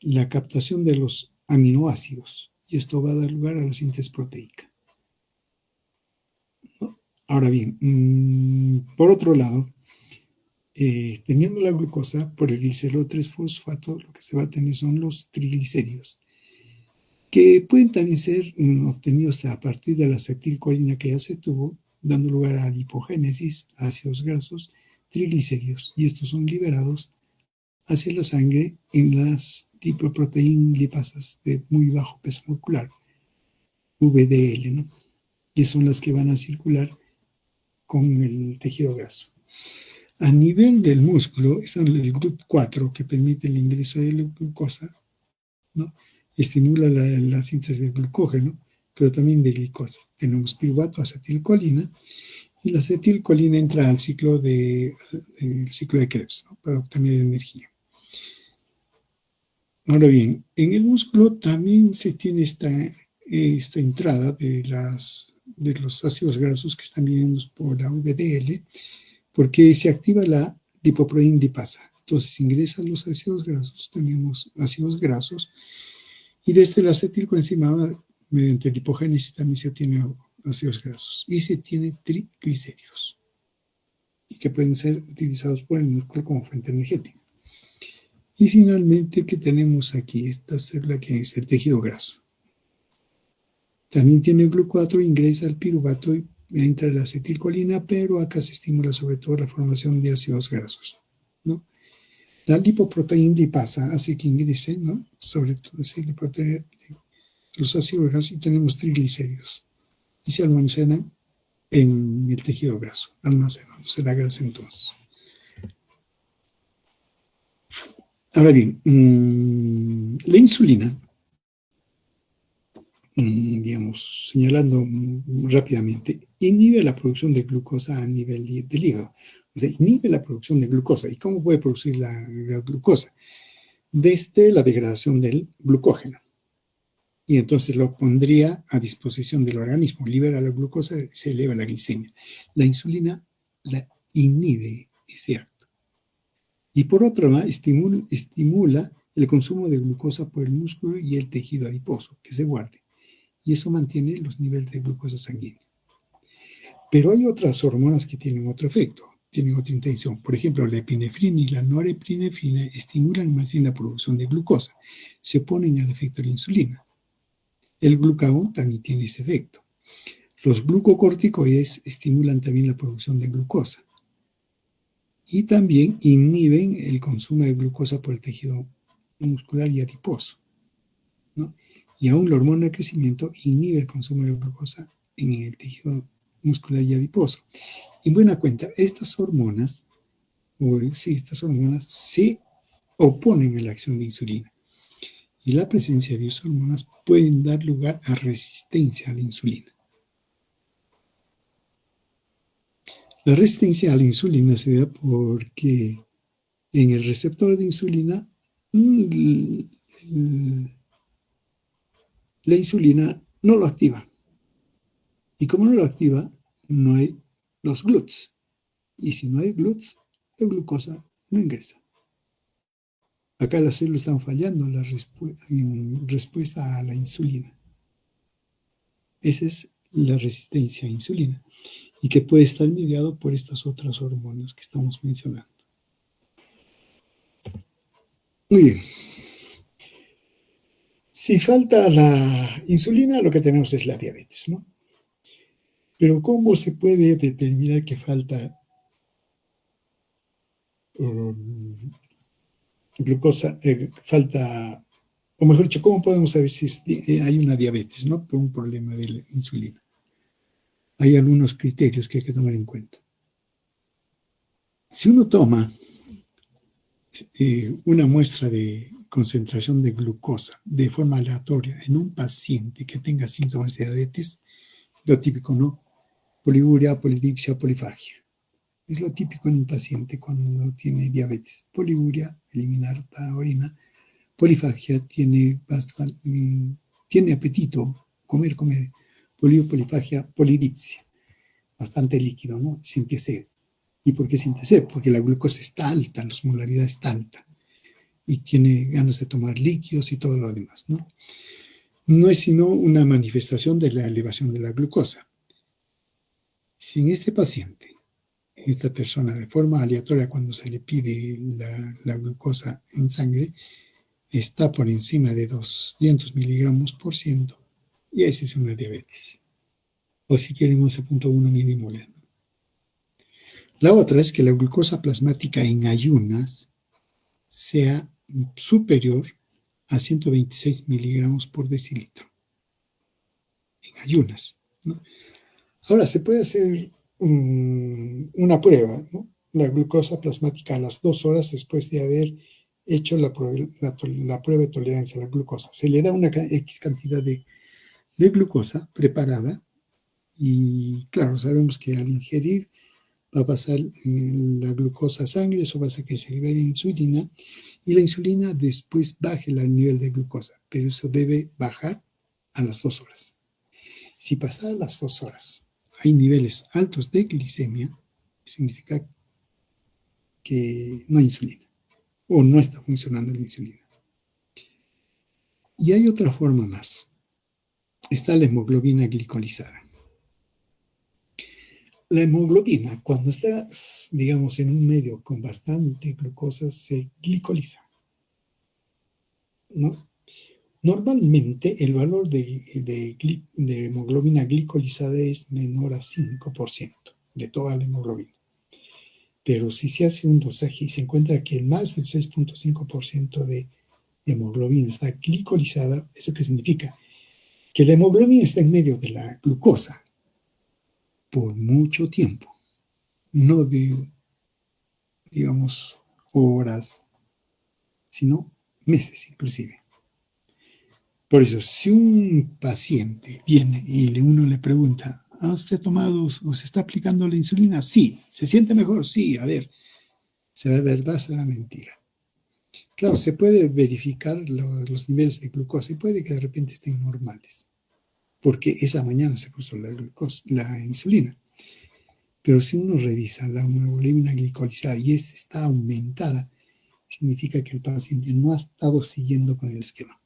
la captación de los aminoácidos, y esto va a dar lugar a la síntesis proteica, ¿no? Ahora bien, por otro lado, teniendo la glucosa, por el glicerol 3-fosfato, lo que se va a tener son los triglicéridos, que pueden también ser obtenidos a partir de la acetilcolina que ya se tuvo, dando lugar a lipogénesis, ácidos grasos, triglicéridos, y estos son liberados hacia la sangre en las lipoproteínas lipasas de muy bajo peso molecular, VDL, ¿no? Y son las que van a circular con el tejido graso. A nivel del músculo está el GLUT4 que permite el ingreso de la glucosa, ¿no? Estimula la síntesis de glucógeno, pero también de glicosa. Tenemos piruvato, acetilcolina, y la acetilcolina entra al ciclo de Krebs, ¿no? Para obtener energía. Ahora bien, en el músculo también se tiene esta entrada de los ácidos grasos que están viniendo por la VDL, porque se activa la lipoproteína lipasa. Entonces ingresan los ácidos grasos, tenemos ácidos grasos, y desde la acetilcoenzima, mediante lipogénesis, también se obtienen ácidos grasos, y se tiene triglicéridos, y que pueden ser utilizados por el músculo como fuente energética. Y finalmente, ¿qué tenemos aquí? Esta célula que es el tejido graso. También tiene GLUT4, ingresa al piruvato y entra la acetilcolina, pero acá se estimula sobre todo la formación de ácidos grasos, ¿no? La lipoproteína lipasa hace que ingrese, ¿no? Sobre todo esa lipoproteína, los ácidos grasos, y tenemos triglicéridos. Y se almacenan en el tejido graso, almacenándose la grasa entonces. Ahora bien, la insulina, digamos, señalando rápidamente, inhibe la producción de glucosa a nivel del hígado. O sea, inhibe la producción de glucosa. ¿Y cómo puede producir la glucosa? Desde la degradación del glucógeno. Y entonces lo pondría a disposición del organismo. Libera la glucosa, se eleva la glicemia. La insulina la inhibe ese acto. Y por otro lado, estimula el consumo de glucosa por el músculo y el tejido adiposo, que se guarde. Y eso mantiene los niveles de glucosa sanguínea. Pero hay otras hormonas que tienen otro efecto, tienen otra intención. Por ejemplo, la epinefrina y la norepinefrina estimulan más bien la producción de glucosa, se oponen al efecto de la insulina. El glucagón también tiene ese efecto. Los glucocorticoides estimulan también la producción de glucosa y también inhiben el consumo de glucosa por el tejido muscular y adiposo, ¿no? Y aún la hormona de crecimiento inhibe el consumo de glucosa en el tejido muscular y adiposo. En buena cuenta, estas hormonas se oponen a la acción de insulina. Y la presencia de esas hormonas pueden dar lugar a resistencia a la insulina. La resistencia a la insulina se da porque en el receptor de insulina la insulina no lo activa. Y como no lo activa, no hay los GLUTs. Y si no hay GLUTs, la glucosa no ingresa. Acá las células están fallando en respuesta a la insulina. Esa es la resistencia a insulina y que puede estar mediado por estas otras hormonas que estamos mencionando. Muy bien. Si falta la insulina, lo que tenemos es la diabetes, ¿no? Pero ¿cómo se puede determinar que falta glucosa, o mejor dicho, cómo podemos saber si hay una diabetes, ¿no? Por un problema de la insulina? Hay algunos criterios que hay que tomar en cuenta. Si uno toma una muestra de concentración de glucosa de forma aleatoria en un paciente que tenga síntomas de diabetes, lo típico, ¿no? Poliuria, polidipsia, polifagia. Es lo típico en un paciente cuando tiene diabetes. Poliuria, eliminar la orina. Polifagia, tiene apetito, comer. Polifagia, polidipsia, bastante líquido, ¿no? Siente sed. ¿Y por qué siente sed? Porque la glucosa está alta, la osmolaridad está alta y tiene ganas de tomar líquidos y todo lo demás, ¿no? No es sino una manifestación de la elevación de la glucosa. Si en este paciente, esta persona, de forma aleatoria, cuando se le pide la glucosa en sangre, está por encima de 200 miligramos por ciento, y esa es una diabetes. O si quieren 11.1 milimolar. La otra es que la glucosa plasmática en ayunas sea superior a 126 miligramos por decilitro. En ayunas, ¿no? Ahora, se puede hacer una prueba, ¿no? La glucosa plasmática a las 2 horas después de haber hecho la prueba de tolerancia a la glucosa. Se le da una X cantidad de glucosa preparada y, claro, sabemos que al ingerir va a pasar la glucosa a sangre, eso va a hacer que se libere insulina y la insulina después baje el nivel de glucosa, pero eso debe bajar a las 2 horas. Si pasa a las 2 horas hay niveles altos de glicemia, significa que no hay insulina o no está funcionando la insulina. Y hay otra forma más. Está la hemoglobina glicolizada. La hemoglobina, cuando está, digamos, en un medio con bastante glucosa, se glicoliza, ¿no? Normalmente el valor de hemoglobina glicolizada es menor a 5% de toda la hemoglobina. Pero si se hace un dosaje y se encuentra que más del 6.5% de hemoglobina está glicolizada, ¿eso qué significa? Que la hemoglobina está en medio de la glucosa por mucho tiempo, no de, digamos, horas, sino meses inclusive. Por eso, si un paciente viene y uno le pregunta, ¿ha usted tomado o se está aplicando la insulina? Sí. ¿Se siente mejor? Sí. A ver, ¿será verdad o será mentira? Claro, se puede verificar los niveles de glucosa y puede que de repente estén normales, porque esa mañana se puso la insulina. Pero si uno revisa la hemoglobina glicolizada y esta está aumentada, significa que el paciente no ha estado siguiendo con el esquema.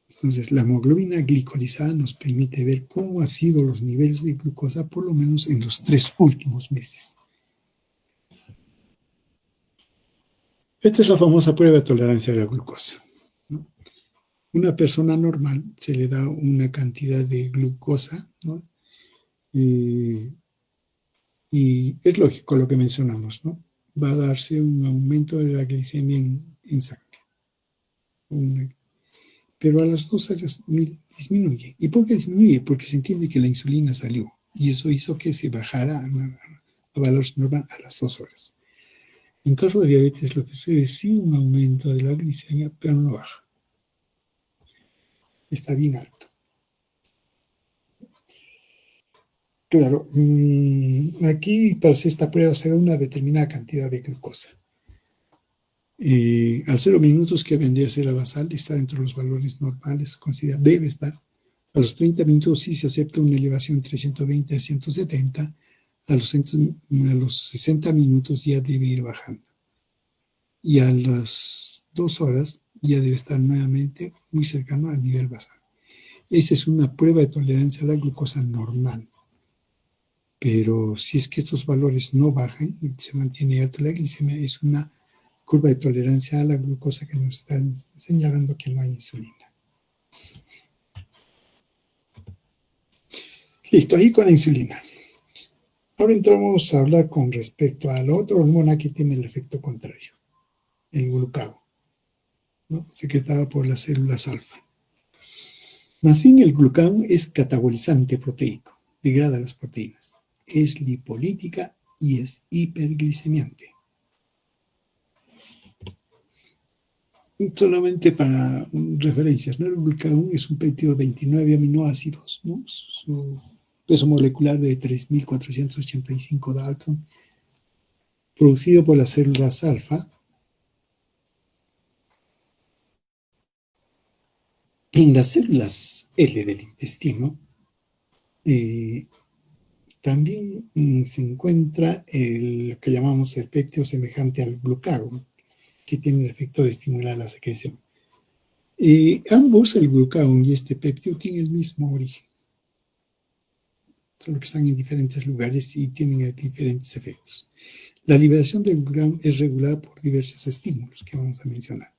Entonces, la hemoglobina glicolizada nos permite ver cómo han sido los niveles de glucosa por lo menos en los 3 últimos meses. Esta es la famosa prueba de tolerancia a la glucosa, ¿no? Una persona normal se le da una cantidad de glucosa, ¿no? Y es lógico lo que mencionamos, ¿no? Va a darse un aumento de la glicemia en sangre. Pero a las 2 horas disminuye. ¿Y por qué disminuye? Porque se entiende que la insulina salió y eso hizo que se bajara a valores normales a las 2 horas. En caso de diabetes, lo que sucede es sí un aumento de la glicemia, pero no baja. Está bien alto. Claro, aquí para hacer esta prueba se da una determinada cantidad de glucosa. Al 0 minutos, que vendría a ser la basal, está dentro de los valores normales, debe estar. A los 30 minutos sí se acepta una elevación entre 120 a 170. A los 60 minutos ya debe ir bajando. Y a las 2 horas ya debe estar nuevamente muy cercano al nivel basal. Esa es una prueba de tolerancia a la glucosa normal. Pero si es que estos valores no bajan y se mantiene alta la glicemia, es una curva de tolerancia a la glucosa que nos está señalando que no hay insulina. Listo, ahí con la insulina. Ahora entramos a hablar con respecto a la otra hormona que tiene el efecto contrario, el glucagón, ¿no? Secretado por las células alfa. Más bien el glucagón es catabolizante proteico, degrada las proteínas, es lipolítica y es hiperglicemiante. Solamente para referencias, ¿no? El glucagón es un péptido de 29 aminoácidos, ¿no? Su peso molecular de 3.485 Dalton, producido por las células alfa. En las células L del intestino también se encuentra lo que llamamos el péptido semejante al glucagón, que tiene el efecto de estimular la secreción. Ambos, el glucagón y este péptido, tienen el mismo origen, solo que están en diferentes lugares y tienen diferentes efectos. La liberación del glucagón es regulada por diversos estímulos que vamos a mencionar.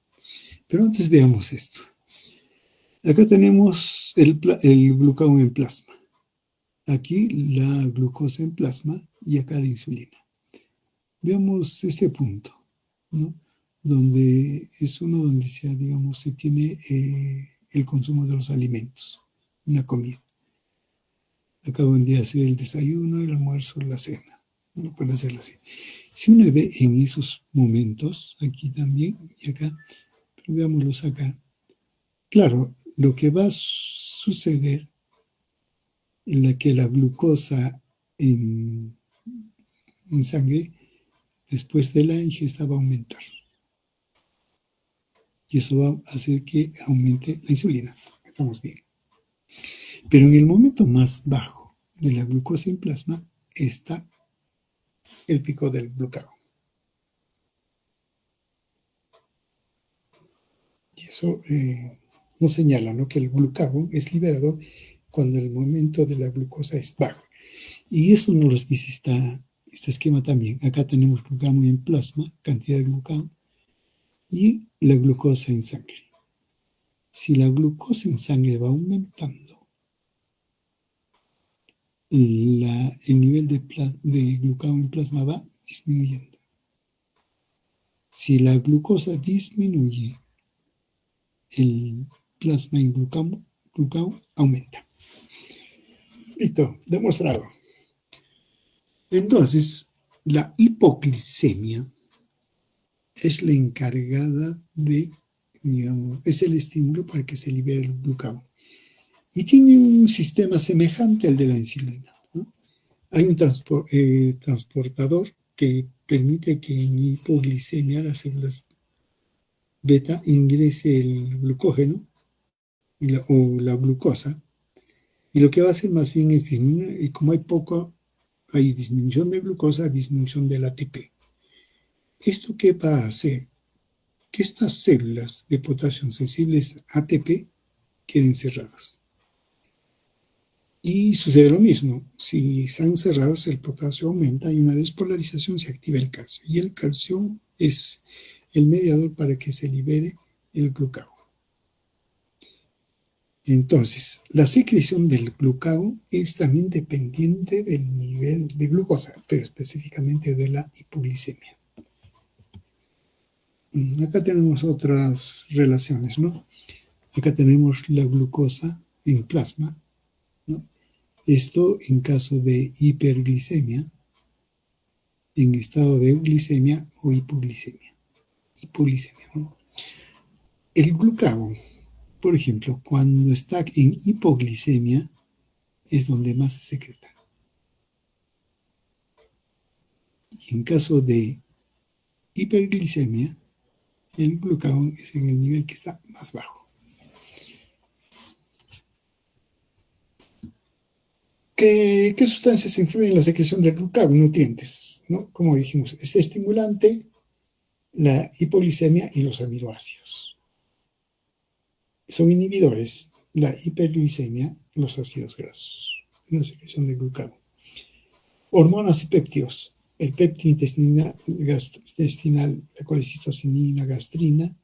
Pero antes veamos esto. Acá tenemos el glucagón en plasma. Aquí la glucosa en plasma y acá la insulina. Veamos este punto, ¿no? Donde es uno donde se tiene el consumo de los alimentos, una comida. Acá vendría a ser el desayuno, el almuerzo, la cena. Uno puede hacerlo así. Si uno ve en esos momentos, aquí también y acá, pero veámoslos acá. Claro, lo que va a suceder en la que la glucosa en sangre después de la ingesta va a aumentar. Y eso va a hacer que aumente la insulina. Estamos bien. Pero en el momento más bajo de la glucosa en plasma está el pico del glucagón. Y eso nos señala, ¿no?, que el glucagón es liberado cuando el momento de la glucosa es bajo. Y eso nos lo dice este esquema también. Acá tenemos glucagón en plasma, cantidad de glucagón, y la glucosa en sangre. Si la glucosa en sangre va aumentando, el nivel de glucagón en plasma va disminuyendo. Si la glucosa disminuye, el plasma en glucagón aumenta. Listo, demostrado. Entonces, la hipoglicemia es la encargada de, digamos, es el estímulo para que se libere el glucagón. Y tiene un sistema semejante al de la insulina, ¿no? Hay un transportador que permite que en hipoglicemia las células beta ingrese el glucógeno o la glucosa, y lo que va a hacer más bien es disminuir, y como hay disminución de glucosa, disminución del ATP. ¿Esto qué va a hacer? Que estas células de potasio sensibles a ATP queden cerradas. Y sucede lo mismo, si están cerradas el potasio aumenta y una despolarización se activa el calcio. Y el calcio es el mediador para que se libere el glucagón. Entonces, la secreción del glucagón es también dependiente del nivel de glucosa, pero específicamente de la hipoglicemia. Acá tenemos otras relaciones, ¿no? Acá tenemos la glucosa en plasma, ¿no? Esto en caso de hiperglicemia, en estado de euglicemia o hipoglicemia. ¿No? El glucagón, por ejemplo, cuando está en hipoglicemia, es donde más se secreta. Y en caso de hiperglicemia, el glucagón es en el nivel que está más bajo. ¿Qué sustancias influyen en la secreción del glucagón? Nutrientes, ¿no? Como dijimos, es estimulante, la hipoglicemia y los aminoácidos. Son inhibidores, la hiperglicemia, los ácidos grasos, en la secreción del glucagón. Hormonas y péptidos. El péptido intestinal, la colecistocinina, gastrina,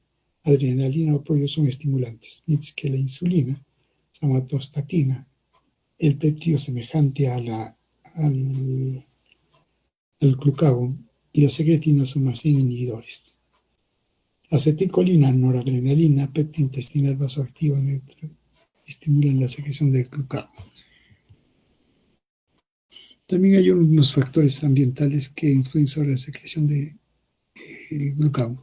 adrenalina o pollo son estimulantes, mientras que la insulina, somatostatina, el péptido semejante al glucagón, y las secretinas son más bien inhibidores. Acetilcolina, noradrenalina, péptido intestinal vasoactivo neutro, estimulan la secreción del glucagón. También hay unos factores ambientales que influyen sobre la secreción del glucagón.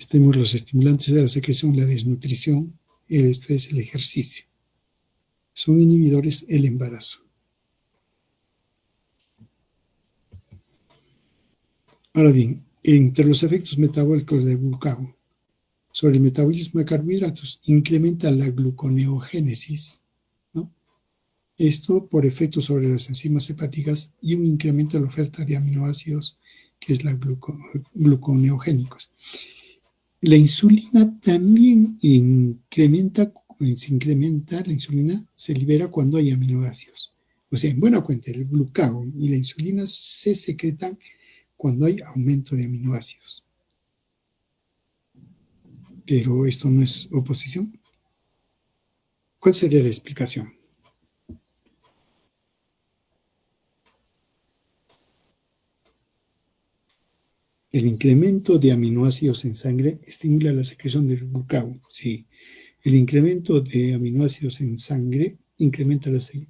Tenemos los estimulantes de la secreción, la desnutrición, el estrés, el ejercicio. Son inhibidores el embarazo. Ahora bien, entre los efectos metabólicos del glucagón sobre el metabolismo de carbohidratos, incrementa la gluconeogénesis, ¿no? Esto por efecto sobre las enzimas hepáticas y un incremento de la oferta de aminoácidos, que es la gluconeogénicos. La insulina también se incrementa, la insulina se libera cuando hay aminoácidos. O sea, en buena cuenta, el glucagón y la insulina se secretan cuando hay aumento de aminoácidos. Pero esto no es oposición. ¿Cuál sería la explicación? El incremento de aminoácidos en sangre estimula la secreción del glucagón. Sí, el incremento de aminoácidos en sangre incrementa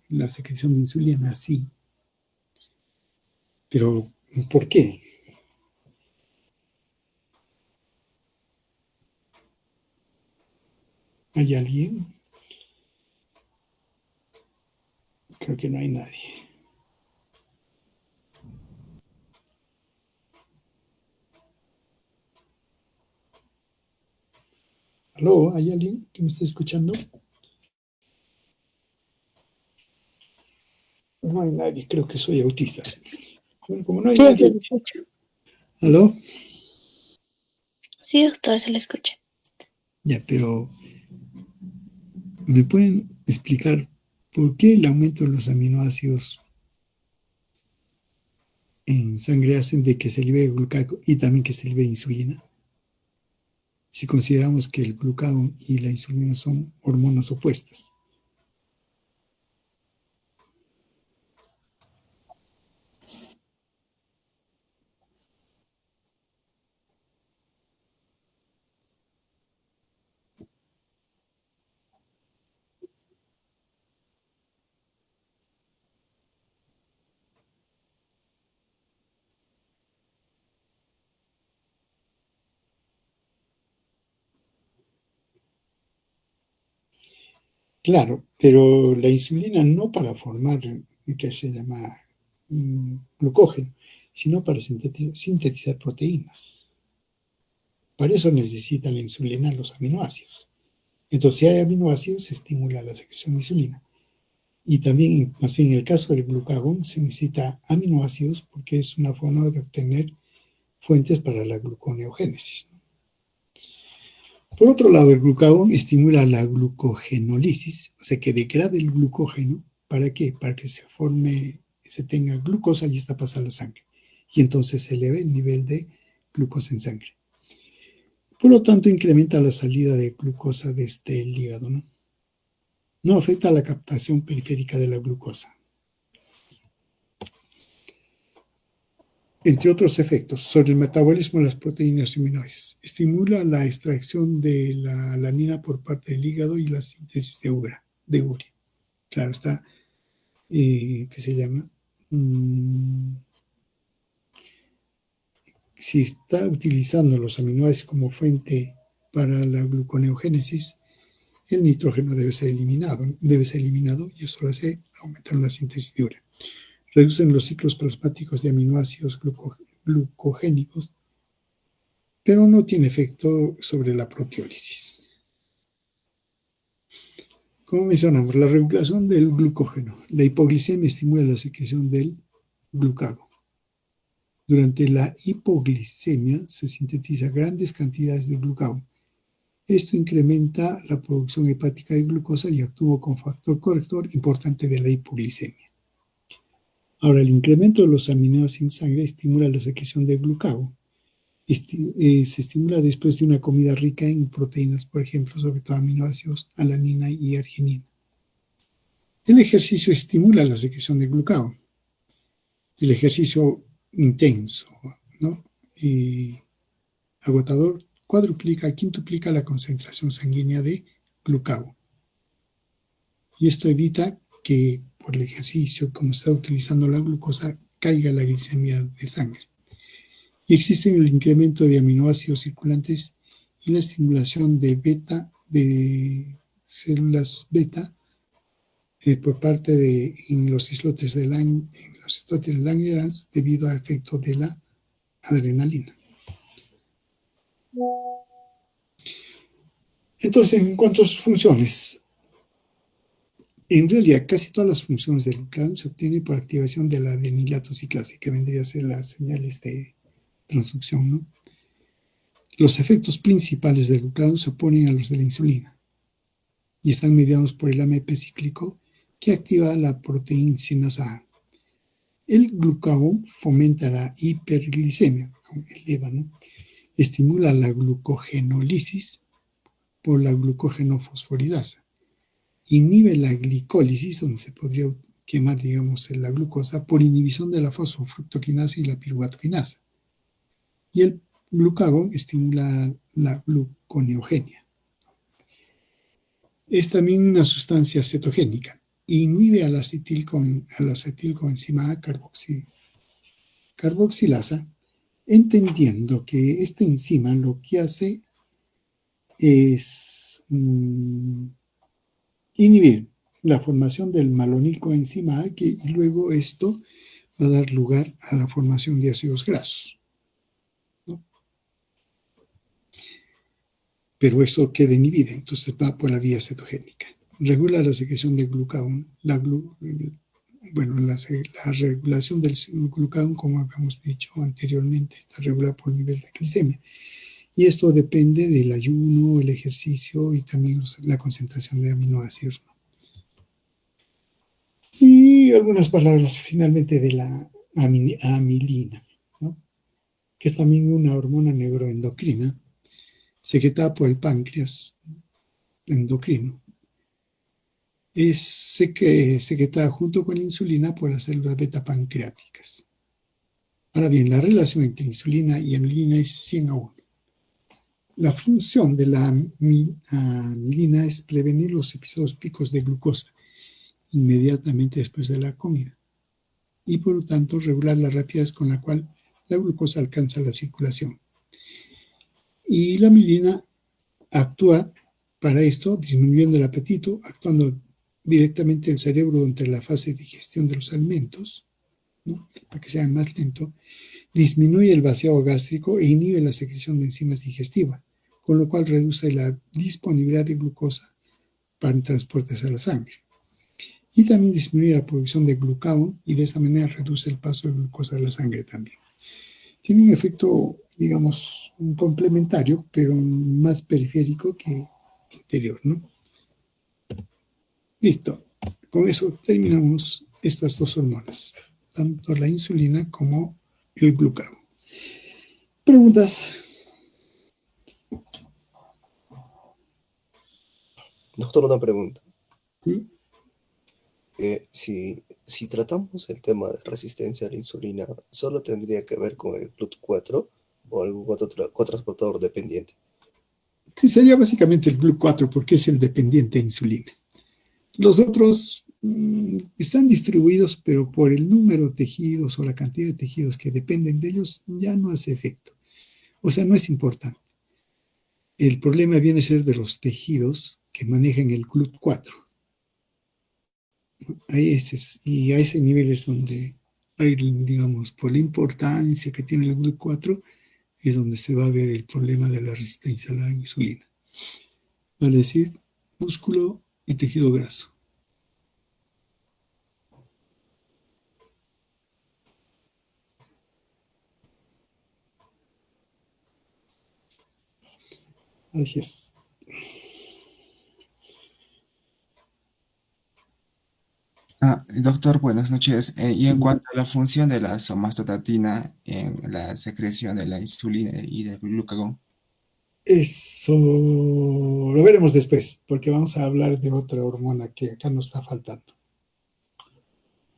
la secreción de insulina. Sí. Pero, ¿por qué? ¿Hay alguien? Creo que no hay nadie. ¿Aló? ¿Hay alguien que me esté escuchando? No hay nadie, creo que soy autista. Bueno, como no hay Sí, se nadie. le escucha. ¿Aló? Sí, doctor, se le escucha. Ya, pero ¿me pueden explicar por qué el aumento de los aminoácidos en sangre hacen de que se libere glucagón y también que se libere insulina? Si consideramos que el glucagón y la insulina son hormonas opuestas. Claro, pero la insulina no para formar lo que se llama glucógeno, sino para sintetizar proteínas. Para eso necesita la insulina los aminoácidos. Entonces, si hay aminoácidos, se estimula la secreción de insulina. Y también, más bien en el caso del glucagón, se necesita aminoácidos porque es una forma de obtener fuentes para la gluconeogénesis. Por otro lado, el glucagón estimula la glucogenólisis, o sea que degrade el glucógeno. ¿Para qué? Para que se tenga glucosa y esta pasa a la sangre. Y entonces se eleva el nivel de glucosa en sangre. Por lo tanto, incrementa la salida de glucosa desde el hígado, ¿no? No afecta a la captación periférica de la glucosa. Entre otros efectos, sobre el metabolismo de las proteínas y aminoácidos. Estimula la extracción de la alanina por parte del hígado y la síntesis de urea. Claro, está, ¿qué se llama? Si está utilizando los aminoácidos como fuente para la gluconeogénesis, el nitrógeno debe ser eliminado y eso lo hace aumentar la síntesis de urea. Reducen los ciclos plasmáticos de aminoácidos glucogénicos, pero no tiene efecto sobre la proteólisis. Como mencionamos, la regulación del glucógeno. La hipoglicemia estimula la secreción del glucagón. Durante la hipoglicemia se sintetiza grandes cantidades de glucagón. Esto incrementa la producción hepática de glucosa y actúa como factor corrector importante de la hipoglicemia. Ahora, el incremento de los aminoácidos en sangre estimula la secreción de glucagón. Se estimula después de una comida rica en proteínas, por ejemplo, sobre todo aminoácidos, alanina y arginina. El ejercicio estimula la secreción de glucagón. El ejercicio intenso, ¿no? Y agotador quintuplica la concentración sanguínea de glucagón. Y esto evita que por el ejercicio, como está utilizando la glucosa, caiga la glicemia de sangre. Y existe el incremento de aminoácidos circulantes y la estimulación de células beta por parte de los islotes de Langerhans debido a efecto de la adrenalina. Entonces, en cuanto a sus funciones, en realidad casi todas las funciones del glucagón se obtienen por activación de la adenilato ciclasa, que vendría a ser las señales de transducción, ¿no? Los efectos principales del glucagón se oponen a los de la insulina y están mediados por el AMP cíclico que activa la proteína sinasa A. El glucagón fomenta la hiperglicemia, eleva, ¿no? Estimula la glucogenólisis por la glucogenofosforilasa. Inhibe la glicólisis, donde se podría quemar, digamos, la glucosa, por inhibición de la fosfofructoquinasa y la piruvatoquinasa. Y el glucagón estimula la gluconeogenia. Es también una sustancia cetogénica. Inhibe a la acetilcoenzima A carboxilasa, entendiendo que esta enzima lo que hace es inhibir la formación del malonilcoenzima A, y luego esto va a dar lugar a la formación de ácidos grasos, ¿no? Pero esto queda inhibido, entonces va por la vía cetogénica. Regula la secreción de glucagón. La regulación del glucagón, como habíamos dicho anteriormente, está regulada por el nivel de glicemia. Y esto depende del ayuno, el ejercicio y también la concentración de aminoácidos, ¿no? Y algunas palabras finalmente de la amilina, ¿no? Que es también una hormona neuroendocrina secretada por el páncreas endocrino. Es secretada junto con la insulina por las células beta pancreáticas. Ahora bien, la relación entre insulina y amilina es 100:1. La función de la amilina es prevenir los episodios picos de glucosa inmediatamente después de la comida y por lo tanto regular la rapidez con la cual la glucosa alcanza la circulación. Y la amilina actúa para esto, disminuyendo el apetito, actuando directamente el cerebro durante la fase de digestión de los alimentos, ¿no? Para que sea más lento, disminuye el vaciado gástrico e inhibe la secreción de enzimas digestivas, con lo cual reduce la disponibilidad de glucosa para el transporte hacia la sangre. Y también disminuye la producción de glucagón y de esta manera reduce el paso de glucosa a la sangre también. Tiene un efecto, digamos, un complementario, pero más periférico que interior, ¿no? Listo. Con eso terminamos estas dos hormonas, tanto la insulina como el glucagón. ¿Preguntas? Doctor, una pregunta. ¿Sí? Si tratamos el tema de resistencia a la insulina, ¿solo tendría que ver con el GLUT4 o algún otro transportador dependiente? Sí, sería básicamente el GLUT4 porque es el dependiente de insulina. Los otros están distribuidos, pero por el número de tejidos o la cantidad de tejidos que dependen de ellos ya no hace efecto. O sea, no es importante. El problema viene a ser de los tejidos que manejan el GLUT4. Y a ese nivel es donde hay, digamos, por la importancia que tiene el GLUT4, es donde se va a ver el problema de la resistencia a la insulina. Vale decir, músculo y tejido graso. Así es. Doctor, buenas noches. Y en Mm, cuanto a la función de la somatostatina en la secreción de la insulina y del glucagón. Eso lo veremos después, porque vamos a hablar de otra hormona que acá nos está faltando.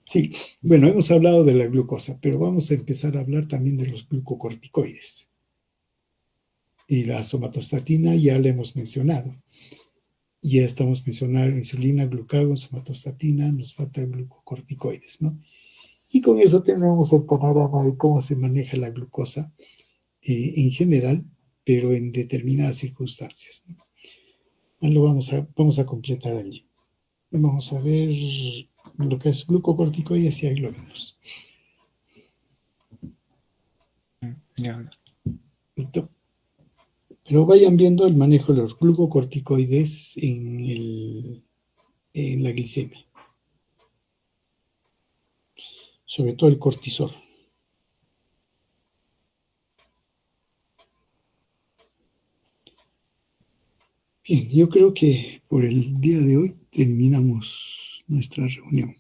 Sí, bueno, hemos hablado de la glucosa, pero vamos a empezar a hablar también de los glucocorticoides. Y la somatostatina ya la hemos mencionado. Ya estamos mencionando insulina, glucagón, somatostatina, nos falta glucocorticoides, ¿no? Y con eso tenemos el panorama de cómo se maneja la glucosa en general, pero en determinadas circunstancias, ¿no? Vamos a completar allí. Vamos a ver lo que es glucocorticoides y ahí lo vemos. Ya. ¿Listo? Pero vayan viendo el manejo de los glucocorticoides en la glicemia. Sobre todo el cortisol. Bien, yo creo que por el día de hoy terminamos nuestra reunión.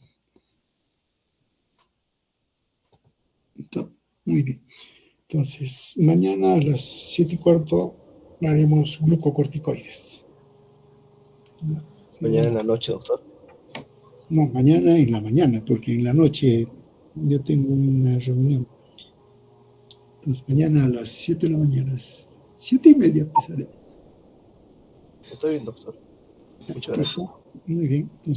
Muy bien. Entonces, mañana a las 7:15 haremos glucocorticoides. Sí, Mañana en la noche, doctor. no, mañana en la mañana, porque en la noche yo tengo una reunión. Entonces, mañana a las 7 de la mañana, 7:30 empezaremos. Está bien, doctor. Muchas gracias. Muy bien. Entonces,